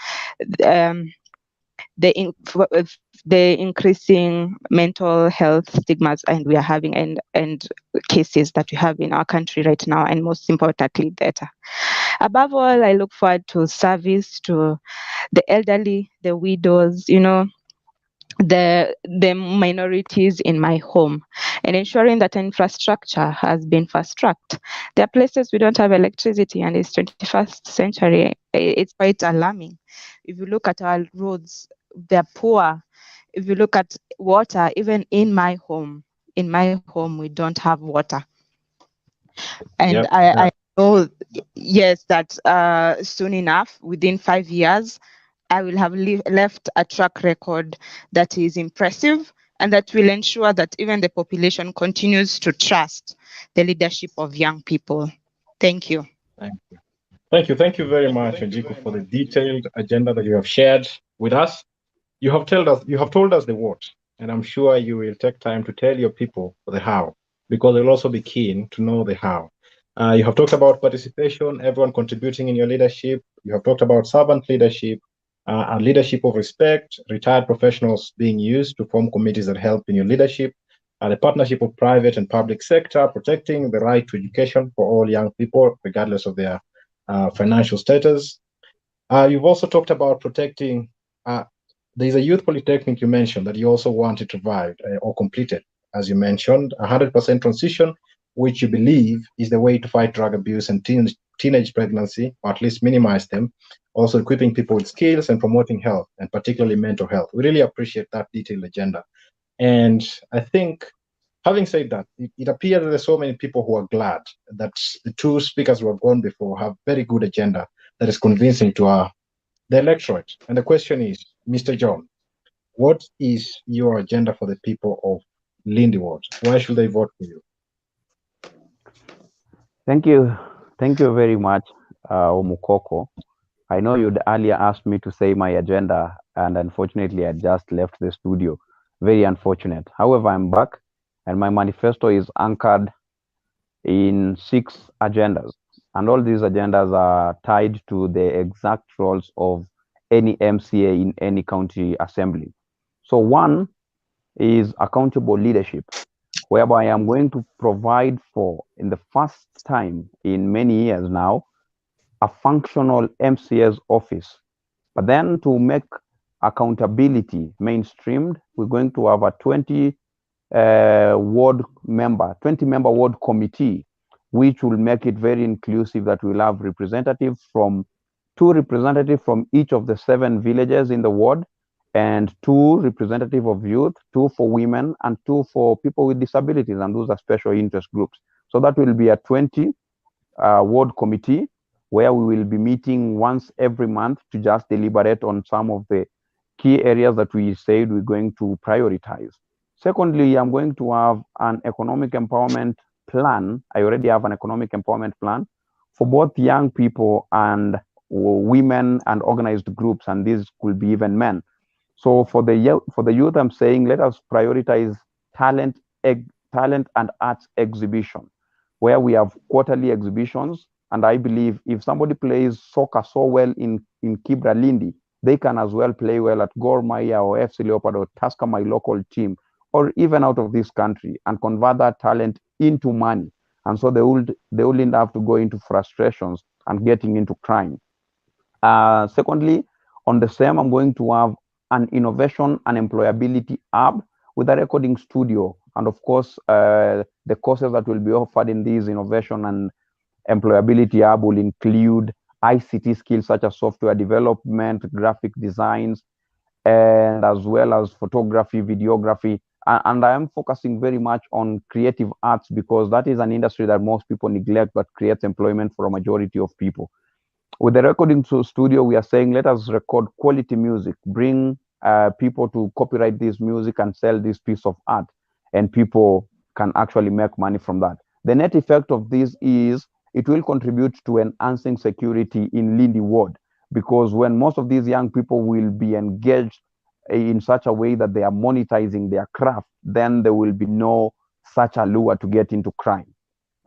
the increasing mental health stigmas and we are having and cases that we have in our country right now, and most importantly, data. Above all, I look forward to service to the elderly, the widows, the minorities in my home, and ensuring that infrastructure has been fast-tracked. There are places we don't have electricity, and it's 21st century. It's quite alarming. If you look at our roads, they're poor. If you look at water, even in my home, we don't have water. And I know, yes, that soon enough, within 5 years, I will have left a track record that is impressive, and that will ensure that even the population continues to trust the leadership of young people. Thank you. Thank you. Thank you very much, Wanjiku, for the detailed agenda that you have shared with us. You have told us the what, and I'm sure you will take time to tell your people the how, because they'll also be keen to know the how. You have talked about participation, everyone contributing in your leadership. You have talked about servant leadership, and leadership of respect, retired professionals being used to form committees that help in your leadership, the partnership of private and public sector, protecting the right to education for all young people, regardless of their financial status. You've also talked about protecting, there's a youth polytechnic you mentioned that you also wanted to revive or completed, as you mentioned, 100% transition, which you believe is the way to fight drug abuse and teenage pregnancy, or at least minimize them, also equipping people with skills and promoting health, and particularly mental health. We really appreciate that detailed agenda. And I think, having said that, it appears that there's so many people who are glad that the two speakers who have gone before have very good agenda that is convincing to the electorate. And the question is, Mr. John, what is your agenda for the people of Lindi Ward? Why should they vote for you? Thank you. Thank you very much, Omukoko. I know you'd earlier asked me to say my agenda, and unfortunately, I just left the studio. Very unfortunate. However, I'm back, and my manifesto is anchored in 6 agendas. And all these agendas are tied to the exact roles of any MCA in any county assembly. So 1 is accountable leadership, whereby I'm going to provide for, in the first time in many years now, a functional MCA's office. But then to make accountability mainstreamed, we're going to have a 20 member ward committee, which will make it very inclusive, that we'll have representatives from 2 representatives from each of the 7 villages in the ward, and 2 representatives of youth, 2 for women, and 2 for people with disabilities, and those are special interest groups. So that will be a 20 ward committee, where we will be meeting once every month to just deliberate on some of the key areas that we said we're going to prioritize. Secondly, I'm going to have an economic empowerment plan. I already have an economic empowerment plan for both young people and women and organized groups, and these could be even men. So for the youth, I'm saying let us prioritize talent and arts exhibition. where we have quarterly exhibitions. And I believe if somebody plays soccer so well in Kibra Lindi, they can as well play well at Gor Mahia or FC Leopard or Tusker, my local team, or even out of this country, and convert that talent into money. And so they wouldn't have to go into frustrations and getting into crime. Secondly, on the same, I'm going to have an innovation and employability hub with a recording studio. And of course, the courses that will be offered in this innovation and employability hub will include ICT skills such as software development, graphic designs, and as well as photography, videography. And I am focusing very much on creative arts because that is an industry that most people neglect but creates employment for a majority of people. With the recording studio, we are saying let us record quality music, bring people to copyright this music and sell this piece of art, and people can actually make money from that. The net effect of this is it will contribute to enhancing security in Lindi Ward, because when most of these young people will be engaged in such a way that they are monetizing their craft, then there will be no such a lure to get into crime.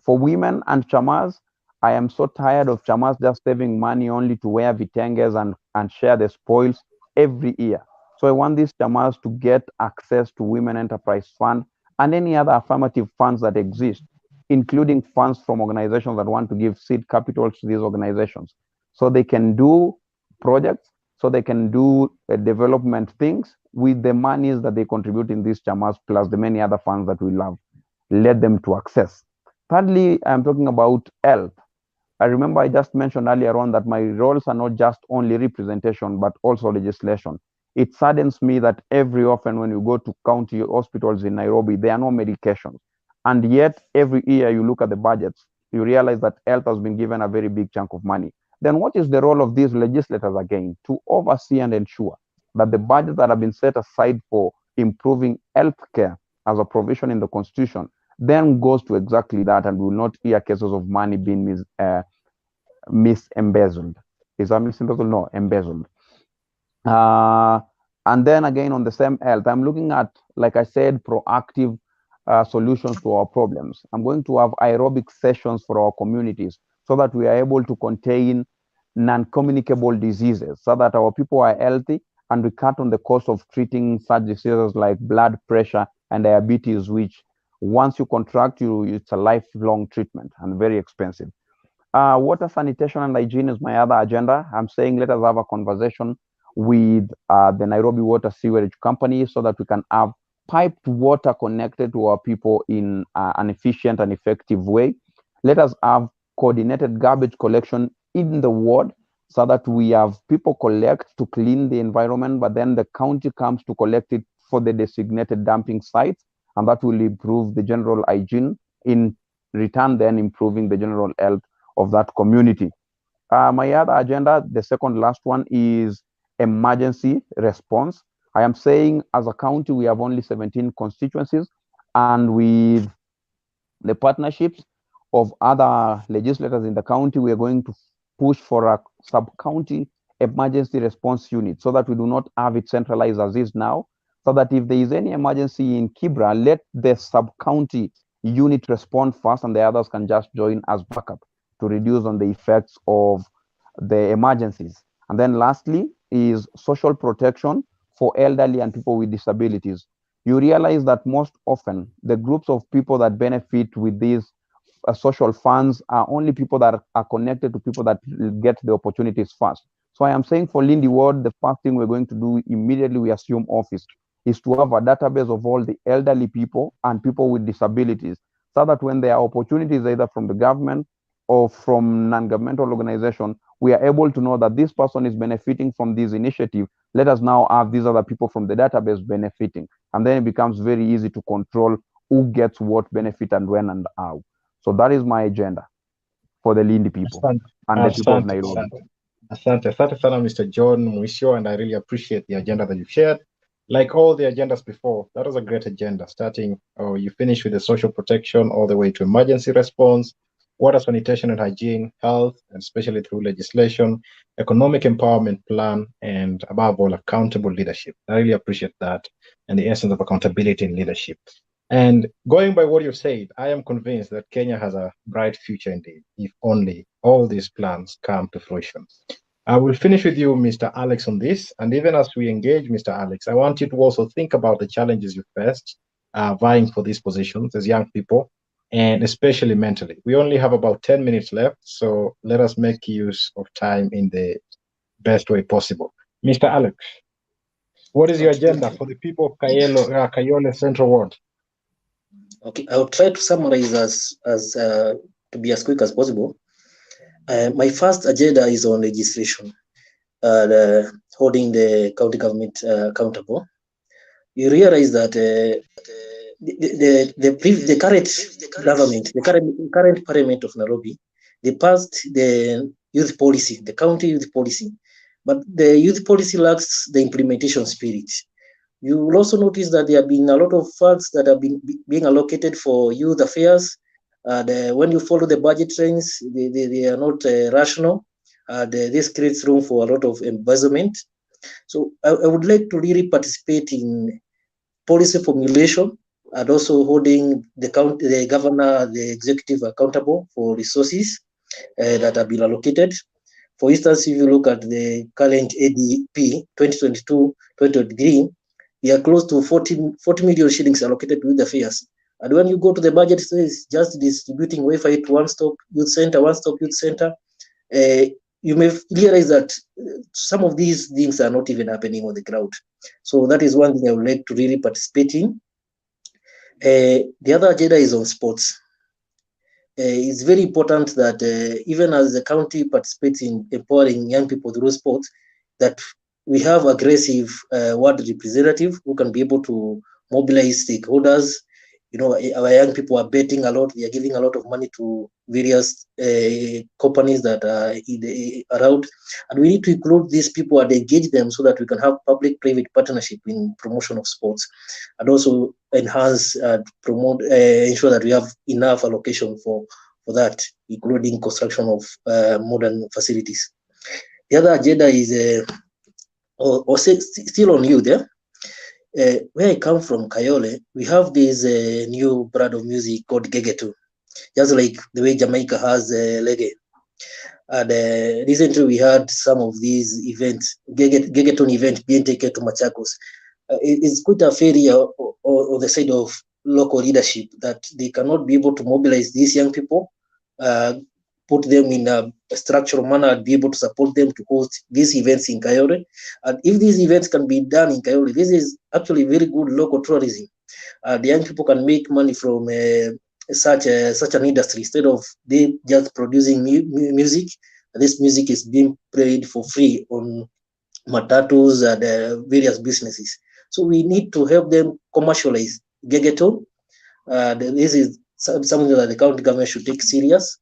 For women and chamas, I am so tired of chamas just saving money only to wear vitenges and share the spoils every year. So I want these chamas to get access to Women Enterprise Fund and any other affirmative funds that exist, including funds from organizations that want to give seed capital to these organizations, so they can do projects, so they can do development things with the monies that they contribute in these chamas, plus the many other funds that we have led them to access. Thirdly, I'm talking about health. I remember I just mentioned earlier on that my roles are not just only representation, but also legislation. It saddens me that every often when you go to county hospitals in Nairobi, there are no medications. And yet every year you look at the budgets, you realize that health has been given a very big chunk of money. Then what is the role of these legislators again? To oversee and ensure that the budgets that have been set aside for improving healthcare as a provision in the Constitution then goes to exactly that, and will not hear cases of money being embezzled. Is that misembezzled? No, embezzled. And then again on the same health, I'm looking at, like I said, proactive solutions to our problems. I'm going to have aerobic sessions for our communities so that we are able to contain non-communicable diseases, so that our people are healthy and we cut on the cost of treating such diseases like blood pressure and diabetes, which once you contract, it's a lifelong treatment and very expensive. Water sanitation and hygiene is my other agenda. I'm saying let us have a conversation with the Nairobi Water Sewerage Company so that we can have piped water connected to our people in an efficient and effective way. Let us have coordinated garbage collection in the ward so that we have people collect to clean the environment, but then the county comes to collect it for the designated dumping sites, and that will improve the general hygiene, in return then improving the general health of that community. My other agenda, the second last one, is emergency response. I am saying as a county, we have only 17 constituencies, and with the partnerships of other legislators in the county, we are going to push for a sub-county emergency response unit so that we do not have it centralized as is now, so that if there is any emergency in Kibra, let the sub-county unit respond first and the others can just join as backup to reduce on the effects of the emergencies. And then lastly is social protection for elderly and people with disabilities. You realize that most often the groups of people that benefit with these social funds are only people that are connected to people that get the opportunities first. So I am saying for Lindi Ward, the first thing we're going to do immediately we assume office is to have a database of all the elderly people and people with disabilities, so that when there are opportunities either from the government or from non-governmental organization, we are able to know that this person is benefiting from this initiative. Let us now have these other people from the database benefiting. And then it becomes very easy to control who gets what benefit and when and how. So that is my agenda for the Lindi people and the people of Nairobi. Asante sana, Mr. John Mwisho, and I really appreciate the agenda that you've shared. Like all the agendas before, that was a great agenda, starting, you finish with the social protection all the way to emergency response, water sanitation and hygiene, health, and especially through legislation, economic empowerment plan, and above all, accountable leadership. I really appreciate that and the essence of accountability in leadership. And going by what you've said, I am convinced that Kenya has a bright future indeed, if only all these plans come to fruition. I will finish with you, Mr. Alex, on this. And even as we engage, Mr. Alex, I want you to also think about the challenges you faced vying for these positions as young people, and especially mentally. We only have about 10 minutes left, so let us make use of time in the best way possible. Mr. Alex, what is your agenda for the people of Kayole Central Ward? Okay, I'll try to summarize as to be as quick as possible. My first agenda is on legislation, holding the county government accountable. You realize that the current government, the current parliament of Nairobi, they passed the youth policy, the county youth policy, but the youth policy lacks the implementation spirit. You will also notice that there have been a lot of funds that have been being allocated for youth affairs. When you follow the budget trends, they are not rational. This creates room for a lot of embezzlement. So I would like to really participate in policy formulation and also holding the governor, the executive accountable for resources that have been allocated. For instance, if you look at the current ADP 2022-2023, we are close to 40 million shillings allocated to youth affairs. And when you go to the budget, it says just distributing Wi-Fi to one-stop youth center. You may realize that some of these things are not even happening on the ground. So that is one thing I would like to really participate in. The other agenda is on sports. It's very important that even as the county participates in empowering young people through sports, that we have aggressive ward representative who can be able to mobilize stakeholders. You know, our young people are betting a lot. They are giving a lot of money to various companies that are around. And we need to include these people and engage them so that we can have public-private partnership in promotion of sports, and also enhance, promote, ensure that we have enough allocation for that, including construction of modern facilities. The other agenda is still on youth. Where I come from, Kayole, we have this new brand of music called Gegeton, just like the way Jamaica has reggae. And recently we had some of these events, Gegeton event being taken to Machakos. It's quite a failure on the side of local leadership that they cannot be able to mobilize these young people, put them in a structural manner and be able to support them to host these events in Kayole. And if these events can be done in Kayole, this is actually very good local tourism. The young people can make money from such an industry instead of they just producing music. This music is being played for free on matatus and various businesses. So we need to help them commercialize Gegeton. This is something that the county government should take serious.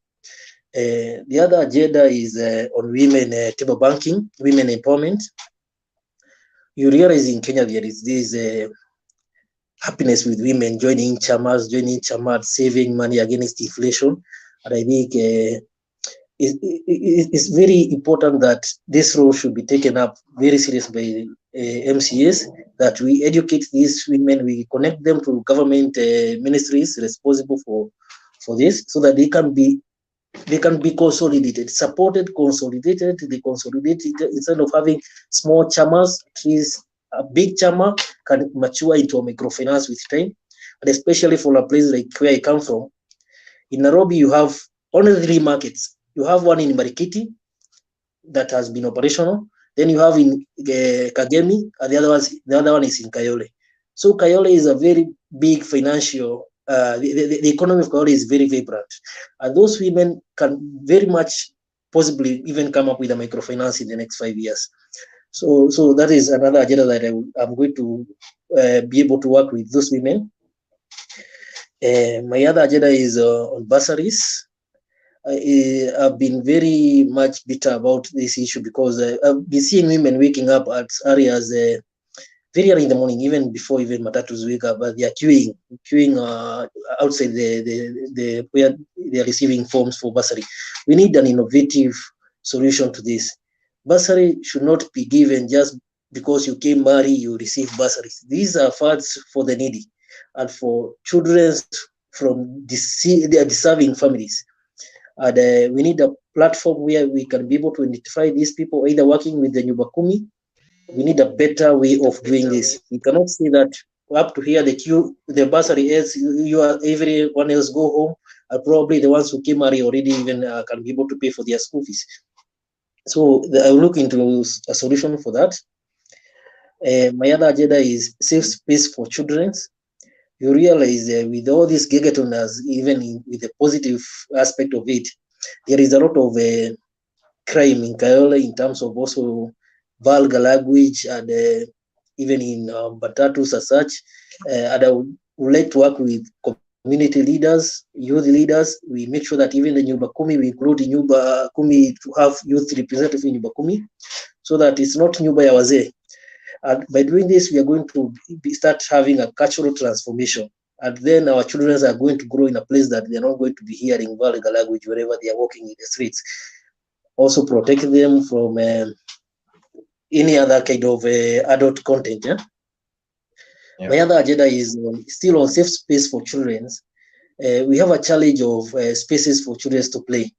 The other agenda is on women table banking, women empowerment. You realize in Kenya there is this happiness with women joining chamas, saving money against inflation. And I think it's very important that this role should be taken up very seriously by MCAs, that we educate these women, we connect them to government ministries responsible for this, so that they can be consolidated, consolidated instead of having small chamas. At least a big chama can mature into a microfinance with time, and especially for a place like where I come from. In Nairobi, you have only 3 markets. You have one in Marikiti that has been operational. Then you have in Kagemi, and the other one is in Kayole. So Kayole is a very big financial. The economy of Kayole is very vibrant, and those women can very much possibly even come up with a microfinance in the next 5 years. So that is another agenda that I'm going to be able to work with those women. My other agenda is on bursaries. I've been very much bitter about this issue because I've been seeing women waking up at areas very early in the morning, even before even matatus wake up, but they are queuing outside the where they are receiving forms for bursary. We need an innovative solution to this. Bursary should not be given just because you came marry, you receive bursaries. These are funds for the needy. and for children from their deserving families. And we need a platform where we can be able to identify these people either working with the Nyumba Kumi. We need a better way of doing this. We cannot say that up to here the queue, the bursary is you are everyone else go home, and probably the ones who came early already even can be able to pay for their school fees. So I will look into a solution for that. My other agenda is safe space for children. You realize with all these gigatoners, even with the positive aspect of it, there is a lot of crime in Kayole in terms of also vulgar language and even in Batatus as such. And I would like to work with community leaders, youth leaders. We make sure that even the Nyumba Kumi, we include in Nyumba Kumi to have youth representative in Nyumba Kumi, so that it's not Nyumba ya Wazee. And by doing this, we are going to start having a cultural transformation. And then our children are going to grow in a place that they're not going to be hearing vulgar language wherever they are walking in the streets. Also protect them from any other kind of adult content. Yeah? Yeah. My other agenda is still on safe space for children. We have a challenge of spaces for children to play.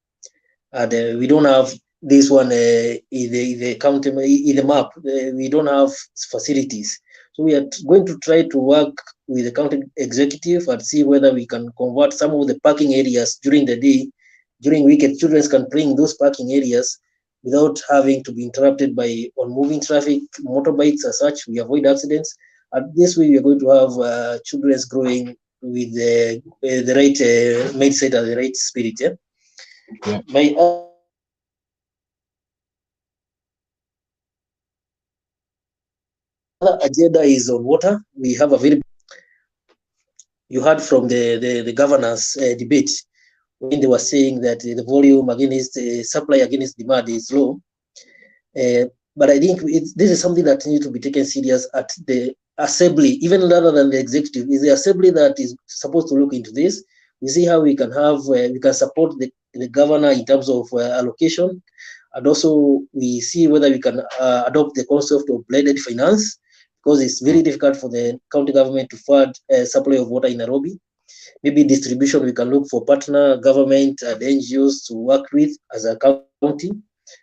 And we don't have this one in the county, in the map. We don't have facilities. So we are going to try to work with the county executive and see whether we can convert some of the parking areas during the day. During weekend, children can play in those parking areas without having to be interrupted by on-moving traffic, motorbikes as such. We avoid accidents. And this way, we are going to have children growing with the right mindset and the right spirit. Yeah? Yeah. My agenda is on water. We have a very, you heard from the governor's debate when they were saying that the volume against supply against demand is low. But I think this is something that needs to be taken serious at the assembly, even rather than the executive. Is the assembly that is supposed to look into this. We see how we can have, we can support the governor in terms of allocation. And also we see whether we can adopt the concept of blended finance, because it's very difficult for the county government to fund supply of water in Nairobi. Maybe distribution, we can look for partner government and NGOs to work with as a county.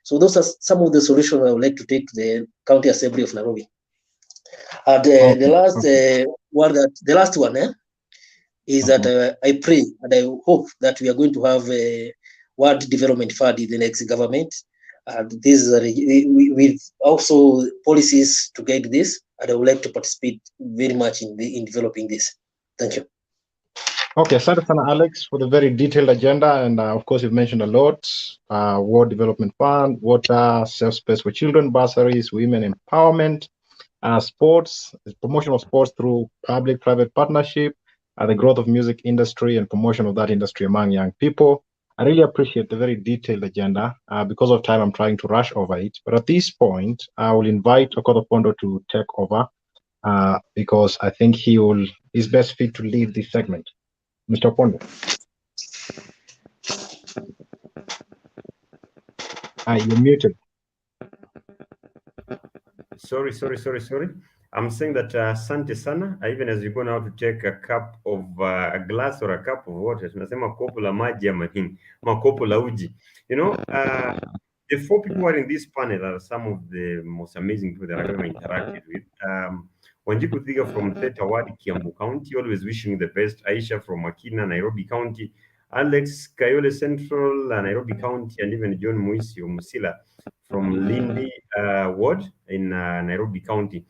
So those are some of the solutions I would like to take the County Assembly of Nairobi. And the last one is that I pray and I hope that we are going to have a World Development Fund in the next government. And this is with also policies to guide this. And I would like to participate very much in developing this. Thank you. Okay, thank you, Alex, for the very detailed agenda. And of course, you've mentioned a lot: World Development Fund, water, safe space for children, bursaries, women empowerment, sports, promotion of sports through public-private partnership, the growth of music industry and promotion of that industry among young people. I really appreciate the very detailed agenda. Because of time, I'm trying to rush over it. But at this point, I will invite Okoth Opondo to take over because I think he's best fit to lead this segment. Mr. Opondo. You're muted. Sorry. I'm saying that Sante Sana, even as you go now to take a cup of a glass or a cup of water, tunasema kopo la maji ama nini, ama kopo la uji. You know, the 4 people who are in this panel are some of the most amazing people that I've ever interacted with. Wanjiku Thiga from Theta Ward, Kiambu County, always wishing you the best. Aisha from Makina, Nairobi County. Alex, Kayole Central, Nairobi County, and even John Muisio Musila from Lindi Ward in Nairobi County.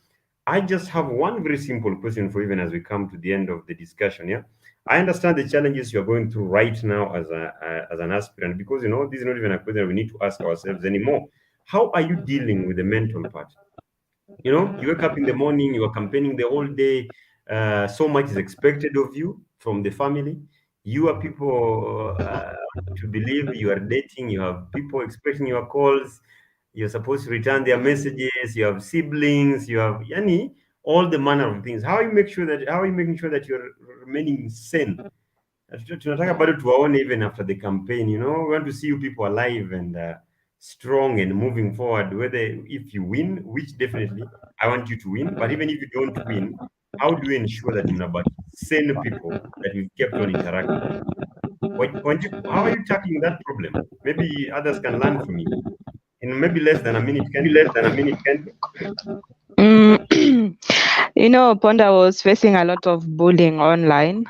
I just have one very simple question for even as we come to the end of the discussion. Yeah, I understand the challenges you're going through right now as an aspirant, because you know this is not even a question we need to ask ourselves anymore. How are you dealing with the mental part? You know, you wake up in the morning, you are campaigning the whole day. So much is expected of you from the family. You are people to believe you are dating. You have people expecting your calls. You're supposed to return their messages. You have siblings. You have all the manner of things. How are you making sure that you're remaining sane? Tunataka bado tuwaone even after the campaign. You know, we want to see you people alive and strong and moving forward. Whether if you win, which definitely I want you to win, but even if you don't win, how do we ensure that mnabaki sane people that we've kept on interacting? How are you tackling that problem? Maybe others can learn from you. In maybe less than a minute, can You know, Ponda was facing a lot of bullying online,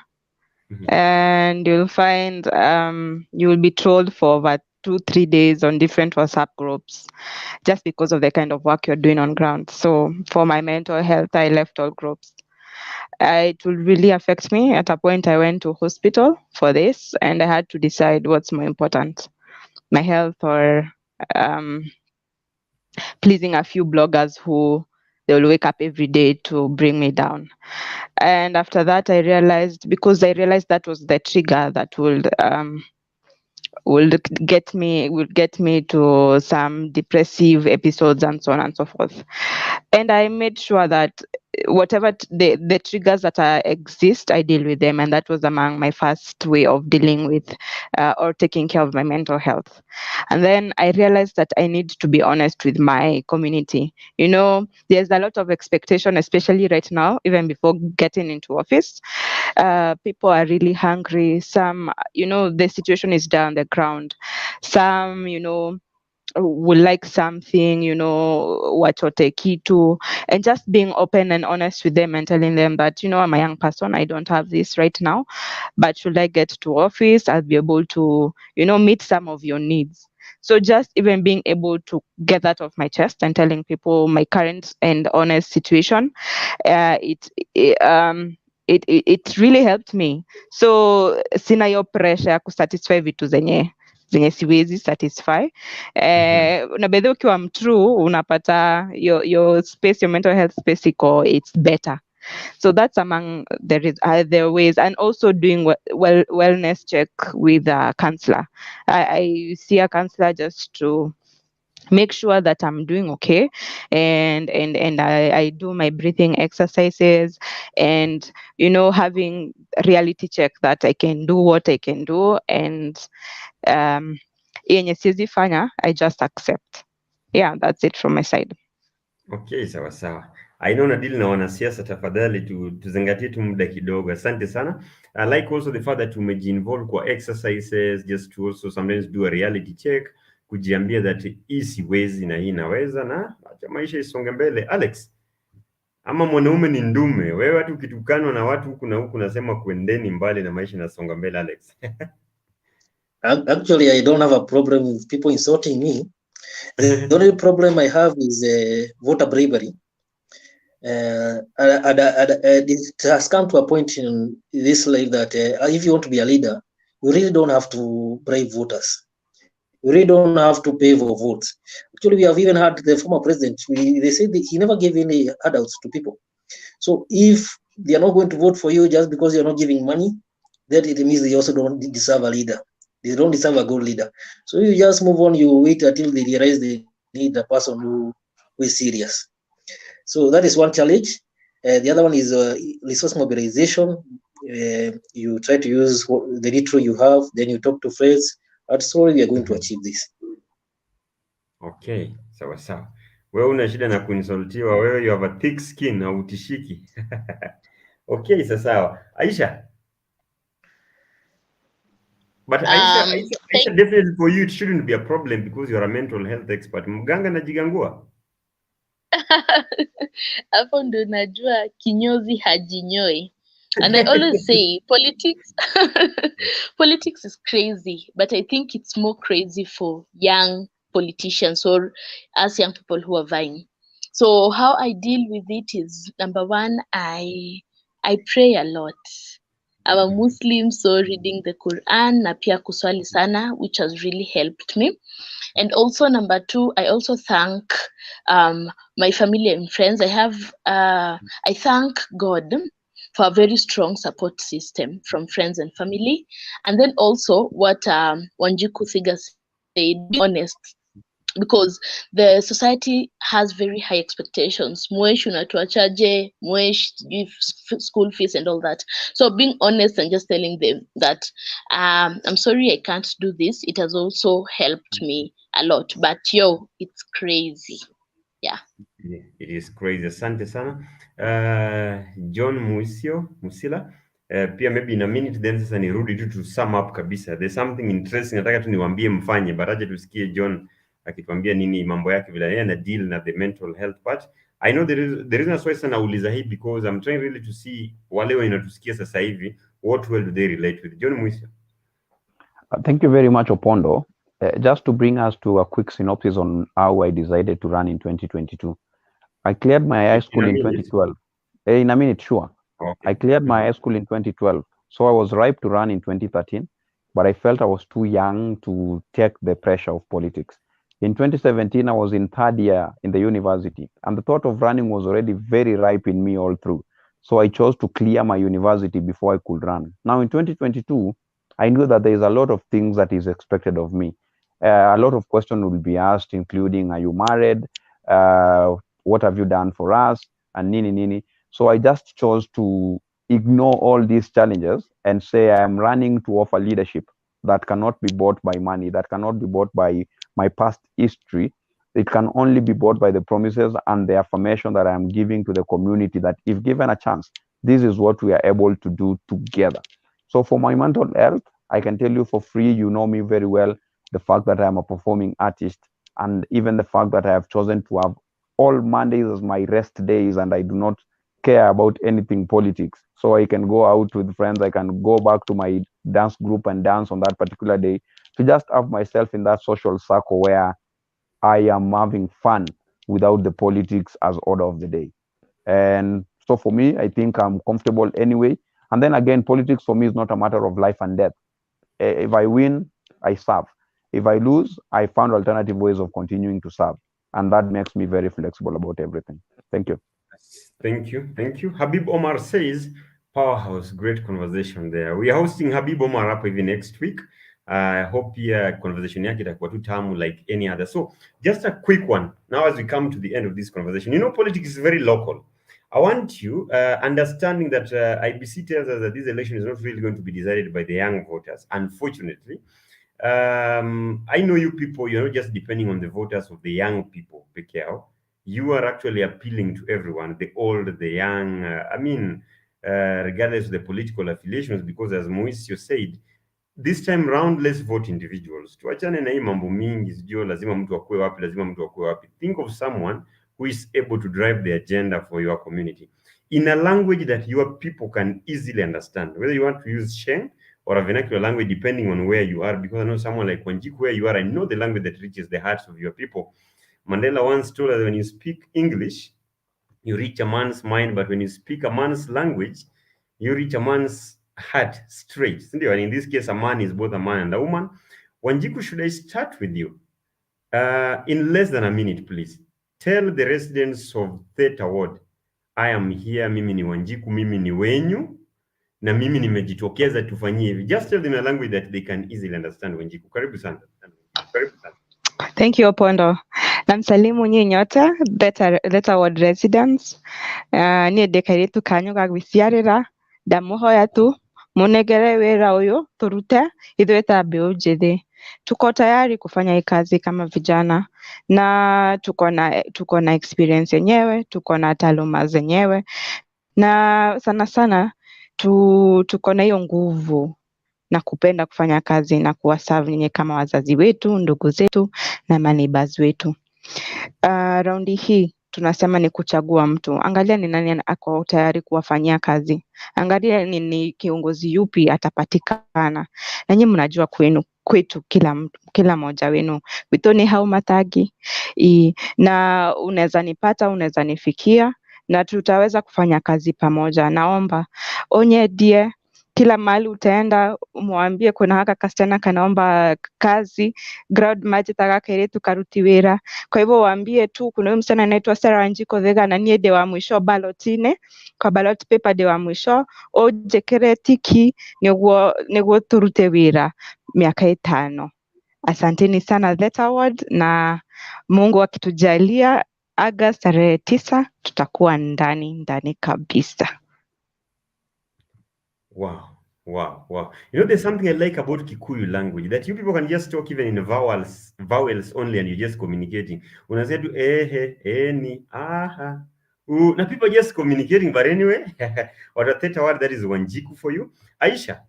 and you'll find you will be trolled for over 2-3 days on different WhatsApp groups just because of the kind of work you're doing on ground. So for my mental health, I left all groups. It will really affect me. At a point, I went to hospital for this, and I had to decide what's more important, my health or pleasing a few bloggers who they will wake up every day to bring me down. And after that, I realized that was the trigger that would get me to some depressive episodes and so on and so forth. And I made sure that whatever the triggers that exist, I deal with them, and that was among my first way of dealing with or taking care of my mental health. And then I realized that I need to be honest with my community. You know, there's a lot of expectation, especially right now, even before getting into office. People are really hungry. Some, the situation is down the ground. Some, would like something, wachote kitu, and just being open and honest with them and telling them that, I'm a young person, I don't have this right now, but should I get to office, I'll be able to, meet some of your needs. So just even being able to get that off my chest and telling people my current and honest situation, it really helped me. So sina hiyo pressure ya kusatisfy vitu zenye siwezi satisfy. Na bedhe ukiwa mtrue unapata your space, your mental health space it's better. So that's among the ways, and also doing wellness check with a counselor. I see a counselor just to make sure that I'm doing okay, and I do my breathing exercises, and having reality check that I can do what I can do, and yenye siwezi fanya I just accept. Yeah, that's it from my side. Okay, sawa sawa. I know nadili na wanasiasa, tafadhali tuzingatie tu muda kidogo. Asante sana. I like also the fact that umejiinvolve kwa exercises, just to also sometimes do a reality check, kujiambia that hii siwezi na hii naweza, na acha maisha isonge mbele. Alex, ama mwanaume ni ndume, wewe hata ukitukanwa na watu huku na huku nasema kuendeni mbali na maisha inasonga mbele. Alex. Actually, I don't have a problem with people insulting me. The only problem I have is voter bravery. It has come to a point in this life that if you want to be a leader, you really don't have to brave voters. You really don't have to pay for votes. Actually, we have even had the former president. They said that he never gave any handouts to people. So if they are not going to vote for you just because you're not giving money, then it means they also don't deserve a leader. They don't deserve a good leader. So you just move on. You wait until they realize they need a person who is serious. So that is one challenge. The other one is resource mobilization. You try to use the little you have, then you talk to friends. And slowly we are going to achieve this. Okay, sawa sawa. Wewe una shida na kuinsultiwa, wewe you have a thick skin, hautishiki. Okay, sawa. Aisha. But Aisha, definitely for you it shouldn't be a problem because you're a mental health expert. Mganga najigangua. Hapo ndo najua kinyozi hajinyoi. And I always say politics is crazy, but I think it's more crazy for young politicians or us young people who are vying. So how I deal with it is, number one, I pray a lot. I'm a Muslim, so reading the Quran na pia kuswali sana, which has really helped me. And also number two, I also thank my family and friends. I thank God for a very strong support system from friends and family. And then also what Wanjiku Thiga said, be honest, because the society has very high expectations. Mwesh unatuachaje, mwesh school fees and all that. So being honest and just telling them that I'm sorry I can't do this, it has also helped me a lot. But it's crazy. Yeah. It is crazy. Asante sana. John Musila. Pia maybe in a minute then sasa nirudi tu to sum up kabisa. There's something interesting nataka tu niwaambie mfanye, but aje tusikie John akituambia nini mambo yake vile yeye na deal na the mental health part. I know there is a question nauliza hii because I'm trying really to see wale wanatusikia sasa hivi what well do they relate with. John Musila. Thank you very much, Opondo. Just to bring us to a quick synopsis on how I decided to run in 2022. I cleared my high school in 2012. In a minute, sure. Okay. I cleared my high school in 2012. So I was ripe to run in 2013, but I felt I was too young to take the pressure of politics. In 2017, I was in third year in the university, and the thought of running was already very ripe in me all through. So I chose to clear my university before I could run. Now in 2022, I knew that there is a lot of things that is expected of me. A lot of questions will be asked, including, are you married? What have you done for us? And nini nini. So I just chose to ignore all these challenges and say I am running to offer leadership that cannot be bought by money, that cannot be bought by my past history. It can only be bought by the promises and the affirmation that I am giving to the community that if given a chance, this is what we are able to do together. So for my mental health, I can tell you for free, you know me very well, the fact that I am a performing artist, and even the fact that I have chosen to have all Mondays as my rest days, and I do not care about anything politics. So I can go out with friends, I can go back to my dance group and dance on that particular day to just have myself in that social circle where I am having fun without the politics as order of the day. And so for me, I think I'm comfortable anyway. And then again, politics for me is not a matter of life and death. If I win, I serve. If I lose, I found alternative ways of continuing to serve. And that makes me very flexible about everything. Thank you. Thank you. Thank you. Habib Omar says, powerhouse, great conversation there. We are hosting Habib Omar up even next week. I hope your conversation yake itakuwa tu tamu like any other. So just a quick one. Now as we come to the end of this conversation, you know, politics is very local. I want you understanding that IBC tells us that this election is not really going to be decided by the young voters, unfortunately. I know you people, you're not just depending on the voters of the young people, Pekeo. You are actually appealing to everyone, the old, the young, regardless of the political affiliations, because as Moisio said, this time round, let's vote individuals. Tuachane na hii mambo mingi, sijui lazima mtu akue wapi, lazima mtu akue wapi. Think of someone who is able to drive the agenda for your community in a language that your people can easily understand. Whether you want to use Sheng or a vernacular language, depending on where you are, because I know someone like Wanjiku, where you are, I know the language that reaches the hearts of your people. Mandela once told us when you speak English, you reach a man's mind, but when you speak a man's language, you reach a man's heart straight. And in this case, a man is both a man and a woman. Wanjiku, should I start with you? In less than a minute, please. Tell the residents of Theta Ward, I am here, mimi ni Wanjiku, mimi ni wenyu, na mimi nimejitokeza tufanyie hivi. Just tell them a language that they can easily understand, Wanjiku. Karibu sana. Karibu sana. Thank you, Opondo. Namsalimu nyinyi nyote, Theta Ward residents. Ni dekaritu kanyu gagwiciarira ndamuhoya tu munegere wira uyu turute ithuĩ ta mbeũ njĩthĩ. Tuko tayari kufanya hii kazi kama vijana na tuko na experience yenyewe, tuko na taaluma zenyewe na sana sana tuko na hiyo nguvu na kupenda kufanya kazi na kuwaserve nyinyi kama wazazi wetu, ndugu zetu na maneighbors wetu. Raundi hii tunasema ni kuchagua mtu. Angalia ni nani ako tayari kuwafanyia kazi. Angalia ni kiongozi yupi atapatikana. Na nyinyi mnajua kwetu kila mmoja wenu witoni hau matagi na unaweza nipata, unaweza nifikia na tutaweza kufanya kazi pamoja. Naomba onye die kila mahali utaenda umwambie kuna haka kasichana kanaomba kazi ground match tagakeretu karuti wira. Kwa hivyo waambie tu kuna huyu msichana anaitwa Sarah Wanjiku Thega na niye de wa mwisho ballotine kwa ballot paper de wa mwisho ojekere tiki niguo turute wira miaka 5. Asanteni sana Theta Ward, na Mungu akitujalia August 9 tutakuwa ndani kabisa. Wow. Wow, wow. You know, there's something I like about Kikuyu language, that you people can just talk even in vowels only, and you're just communicating. When I said ni, aha, na people just communicating, but anyway, what a theta word that is Wanjiku for you. Aisha,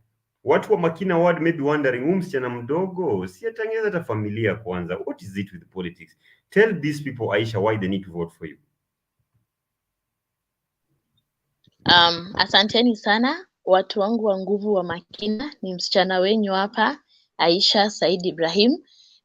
watu wa Makina word may be wondering, msichana mdogo, si atangeza hata familia kwanza. What is it with politics? Tell these people, Aisha, why they need to vote for you. Asanteni sana watu wangu wa nguvu wa Makina, ni msichana wenyu hapa Aisha Said Ibrahim.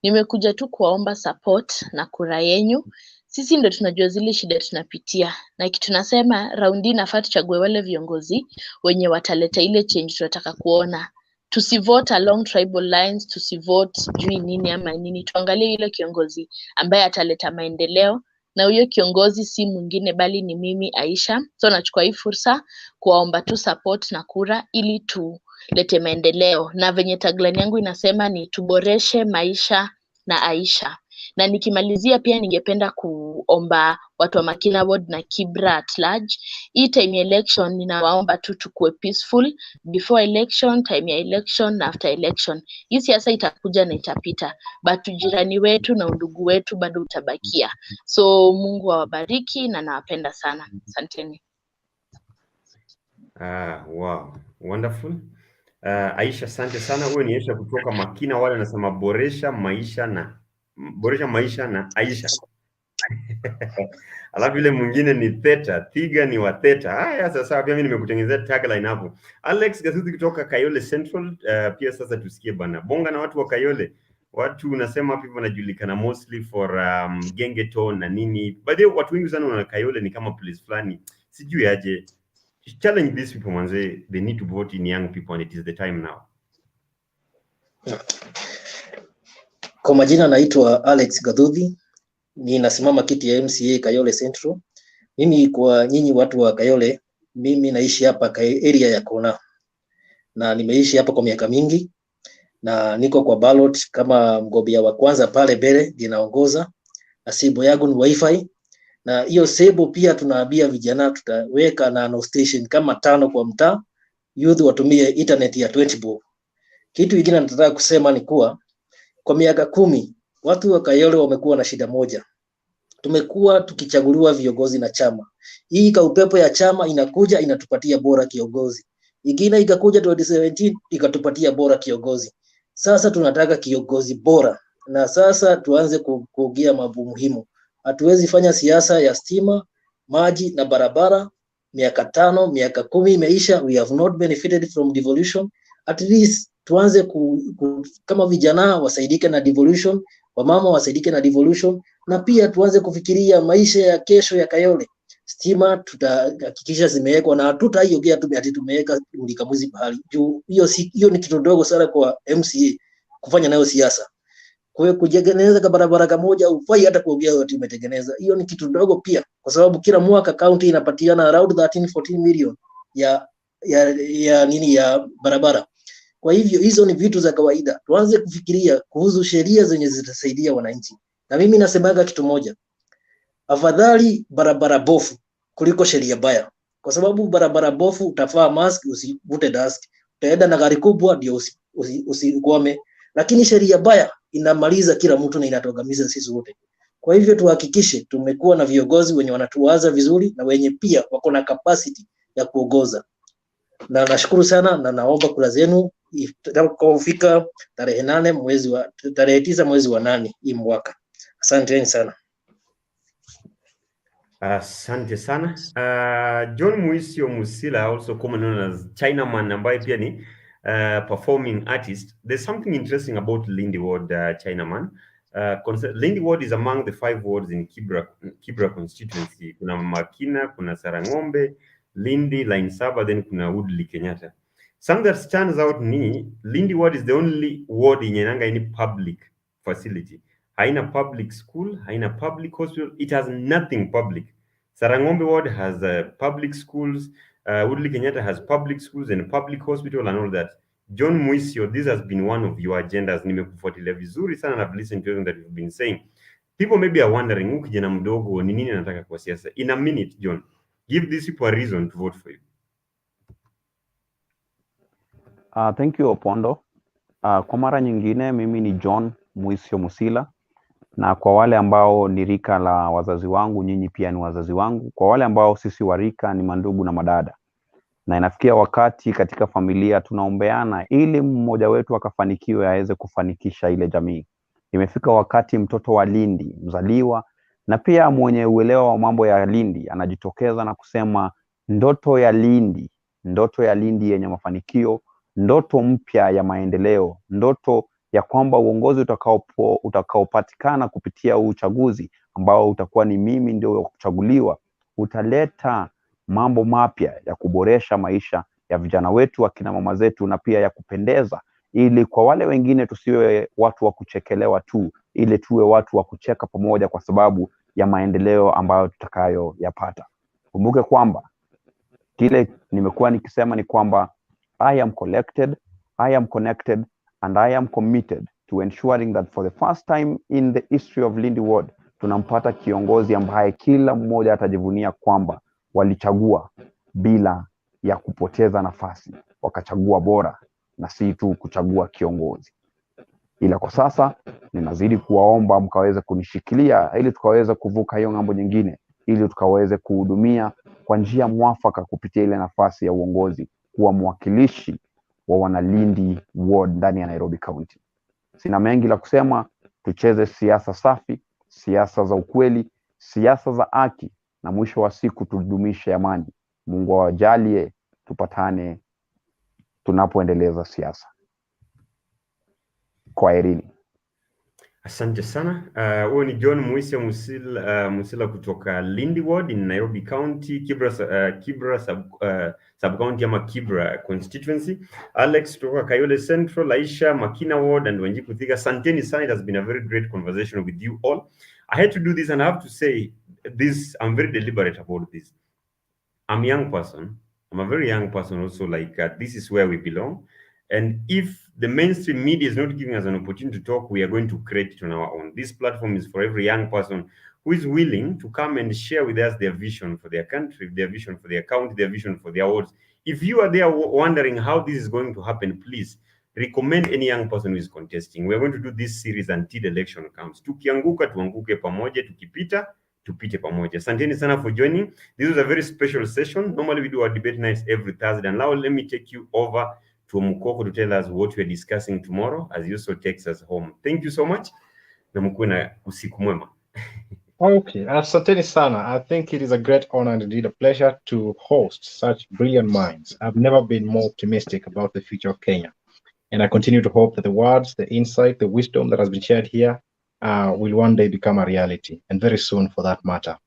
Nimekuja tu kuwaomba support na kura yenyu. Sisi ndo tunajua zile shida tunapitia, na kitu tunasema raundi nafaa tuchague wale viongozi wenye wataleta ile change tunataka kuona. Tusivote along tribal lines, tusivote jui nini ama nini. Tuangalie ile kiongozi ambaye ataleta maendeleo, na huyo kiongozi si mwingine bali ni mimi Aisha. So nachukua hii fursa kuwaomba tu support na kura ili tulete maendeleo, na venye tagline yangu inasema ni tuboreshe maisha na Aisha. Na nikimalizia pia ningependa kuomba watu wa Makina ward na Kibra at large, hii time ya election ninawaomba tu tukue peaceful before election, time ya election na after election. Hii siasa itakuja na itapita, but ujirani wetu na undugu wetu bado utabakia. So Mungu awabariki na nawapenda sana. Asanteni. Wow, wonderful. Aisha, asante sana. Wewe ni Aisha kutoka Makina, wale wanasema boresha maisha na Aisha. Alafu ile mwingine ni Theta, Thiga ni wa Theta. Haya, sasa pia mimi nimekutengenezea tagline hapo. Alex Gasuthi kutoka Kayole Central, pia sasa tusikie bana. Bonga na watu wa Kayole. Watu unasema hapo wanajulikana mostly for gengeton na nini. By the way, watu wengi sana wana Kayole ni kama place fulani. Sijui aje. Challenge these people manze, they need to vote in young people and it is the time now. Kwa majina naitwa Alex Gadhuthi, ninasimama kiti ya MCA Kayole Central. Mimi kwa nyinyi watu wa Kayole, mimi naishi hapa area ya Kona, na nimeishi hapa kwa miaka mingi, na niko kwa ballot kama mgombea wa kwanza pale mbele ninaongoza, na sibo yangu ni wifi. Na hiyo sebo pia tunaambia vijana tutaweka nano station kama 5 kwa mtaa, youth watumie internet ya 20 bob. Kitu kingine nataka kusema ni kuwa kwa miaka 10 watu wa Kayole wamekuwa na shida moja. Tumekuwa tukichaguliwa viongozi na chama. Hii kaupepo ya chama inakuja inatupatia bora kiongozi. Ingine ikakuja 2017 ikatupatia bora kiongozi. Sasa tunataka kiongozi bora. Na sasa tuanze kuongea mambo muhimu. Hatuwezi fanya siasa ya stima, maji na barabara. Miaka 5, miaka 10 imeisha, we have not benefited from devolution. At least tuanze kama vijana wasaidike na devolution, wamama wasaidike na devolution, na pia tuanze kufikiria maisha ya kesho ya Kayole. Stima tutahakikisha zimewekwa, na hatutaiongea tu ati tumeweka ulikamuzi pahali. Hiyo ni kitu ndogo sana kwa MCA kufanya nayo siasa. Kwa hiyo kujengeneza barabara moja ufai hata kuongea ati umetengeneza. Hiyo ni kitu ndogo pia, kwa sababu kila mwaka county inapatiana around 13-14 million ya barabara. Kwa hivyo hizo ni vitu za kawaida. Tuanze kufikiria kuhusu sheria zenye zitasaidia wananchi. Na mimi nasemaga kitu moja. Afadhali barabara bofu kuliko sheria baya. Kwa sababu barabara bofu utafaa mask usivute dust. Utaenda na gari kubwa ndio usikwame. Lakini sheria baya inamaliza kila mtu na inatogamiza sisi wote. Kwa hivyo tuhakikishe tumekuwa na viongozi wenye wanatuwaza vizuri na wenye pia wako na capacity ya kuongoza. Na nashukuru sana na naomba kura zenu itakapofika tarehe 9 mwezi wa 8 hii mwaka. Asante sana. Asante sana. John Mwisio Musila, also commonly known as Chinaman, ambaye pia ni performing artist. There's something interesting about Lindi Ward, Chinaman. Lindi Ward is among the 5 wards in Kibra constituency. Kuna Makina, kuna Sarangombe, Lindi, Line Saba, then kuna Woodley, Kenyatta. Something that stands out ni Lindi Ward is the only ward in yenanga any public facility. Haina public school, haina public hospital, it has nothing public. Sarangombe Ward has public schools, Woodley, Kenyatta has public schools and public hospital and all that. John Mwisio, this has been one of your agendas. Nimekufuatilia vizuri sana na listen to everything that you've been saying. People maybe are wondering, huyu kijana mdogo ni nini anataka kwa siasa? In a minute, John, give these people a reason to vote for you. Thank you Opondo. Kwa mara nyingine mimi ni John Mwisio Musila, na kwa wale ambao ni rika la wazazi wangu, nyinyi pia ni wazazi wangu. Kwa wale ambao sisi warika ni mandugu na madada, na inafikia wakati katika familia tunaombeana ili mmoja wetu akafanikiwe aweze kufanikisha ile jamii. Imefika wakati mtoto wa Lindi mzaliwa na pia mwenye uelewa wa mambo ya Lindi anajitokeza na kusema ndoto ya Lindi yenye mafanikio, ndoto mpya ya maendeleo, ndoto ya kwamba uongozi utakaopatikana kupitia uchaguzi ambao utakuwa ni mimi ndio kuchaguliwa, utaleta mambo mapya ya kuboresha maisha ya vijana wetu, akina mama zetu, na pia ya kupendeza, ili kwa wale wengine tusiwe watu wa kuchekelewa tu, ili tuwe watu wa kucheka pamoja kwa sababu ya maendeleo ambayo tutakayoyapata. Kumbuke kwamba kile nimekuwa nikisema ni kwamba I am collected, I am connected, and I am committed to ensuring that for the first time in the history of Lindi Ward, tunampata kiongozi ambaye kila mmoja atajivunia kwamba walichagua bila ya kupoteza nafasi, wakachagua bora na si tu kuchagua kiongozi. Ila kwa sasa ninazidi kuwaomba mkaweze kunishikilia ili tukaweze kuvuka hiyo ng'ambo nyingine, ili tukaweze kuhudumia kwa njia mwafaka kupitia ile nafasi ya uongozi, kuwa mwakilishi wa Wanalindi Ward ndani ya Nairobi County. Sina mengi la kusema, tucheze siasa safi, siasa za ukweli, siasa za haki, na mwisho wa siku tudumishe amani. Mungu awajalie tupatane tunapoendeleza siasa. Kwaherini. Asante sana. Huyo ni John Mwisio Musila kutoka Lindi Ward in Nairobi County, Kibra sub-county ama Kibra constituency. Alex kutoka Kayole Central, Aisha, Makina Ward, and Wanjiku Thika. Asanteni sana. It has been a very great conversation with you all. I had to do this, and I have to say this, I'm very deliberate about this. I'm a young person. I'm a very young person also, like this is where we belong. And if the mainstream media is not giving us an opportunity to talk, we are going to create it on our own. This platform is for every young person who is willing to come and share with us their vision for their country, their vision for their county, their vision for their wards. If you are there wondering how this is going to happen, please recommend any young person who is contesting. We are going to do this series until the election comes. Tukianguka, tuanguke pamoja, tukipita, tupite pamoja. Asanteni sana for joining. This was a very special session. Normally we do our debate nights every Thursday. And now let me take you over to Mukoko to tell us what we're discussing tomorrow, as you also takes us home. Thank you so much. Na mkuwe na usiku mwema. Okay, asanteni sana. I think it is a great honor and indeed a pleasure to host such brilliant minds. I've never been more optimistic about the future of Kenya. And I continue to hope that the words, the insight, the wisdom that has been shared here will one day become a reality, and very soon for that matter.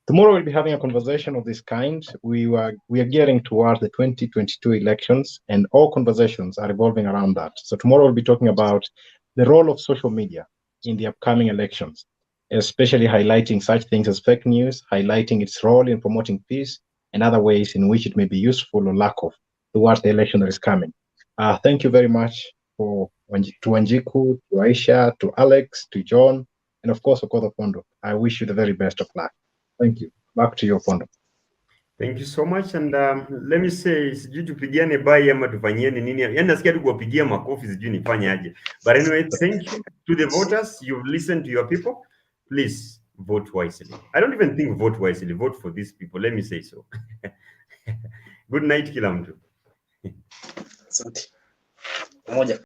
Tomorrow we'll be having a conversation of this kind. We are gearing towards the 2022 elections, and all conversations are revolving around that. So tomorrow we'll be talking about the role of social media in the upcoming elections, especially highlighting such things as fake news, highlighting its role in promoting peace, and other ways in which it may be useful or lack of towards the election that is coming. Thank you very much to Wanjiku, to Aisha, to Alex, to John, and of course, Okoth Opondo. I wish you the very best of luck. Thank you. Back to you, Opondo. Thank you so much, and let me say, sijui tupigiane bai ama tufanyiane nini. Yaani nasikia tu kuwapigia makofi, sijui nifanye aje. But anyway, thank you to the voters. You've listened to your people. Please vote wisely. I don't even think vote wisely. Vote for these people. Let me say so. Good night, kila mtu. Asante. Pamoja.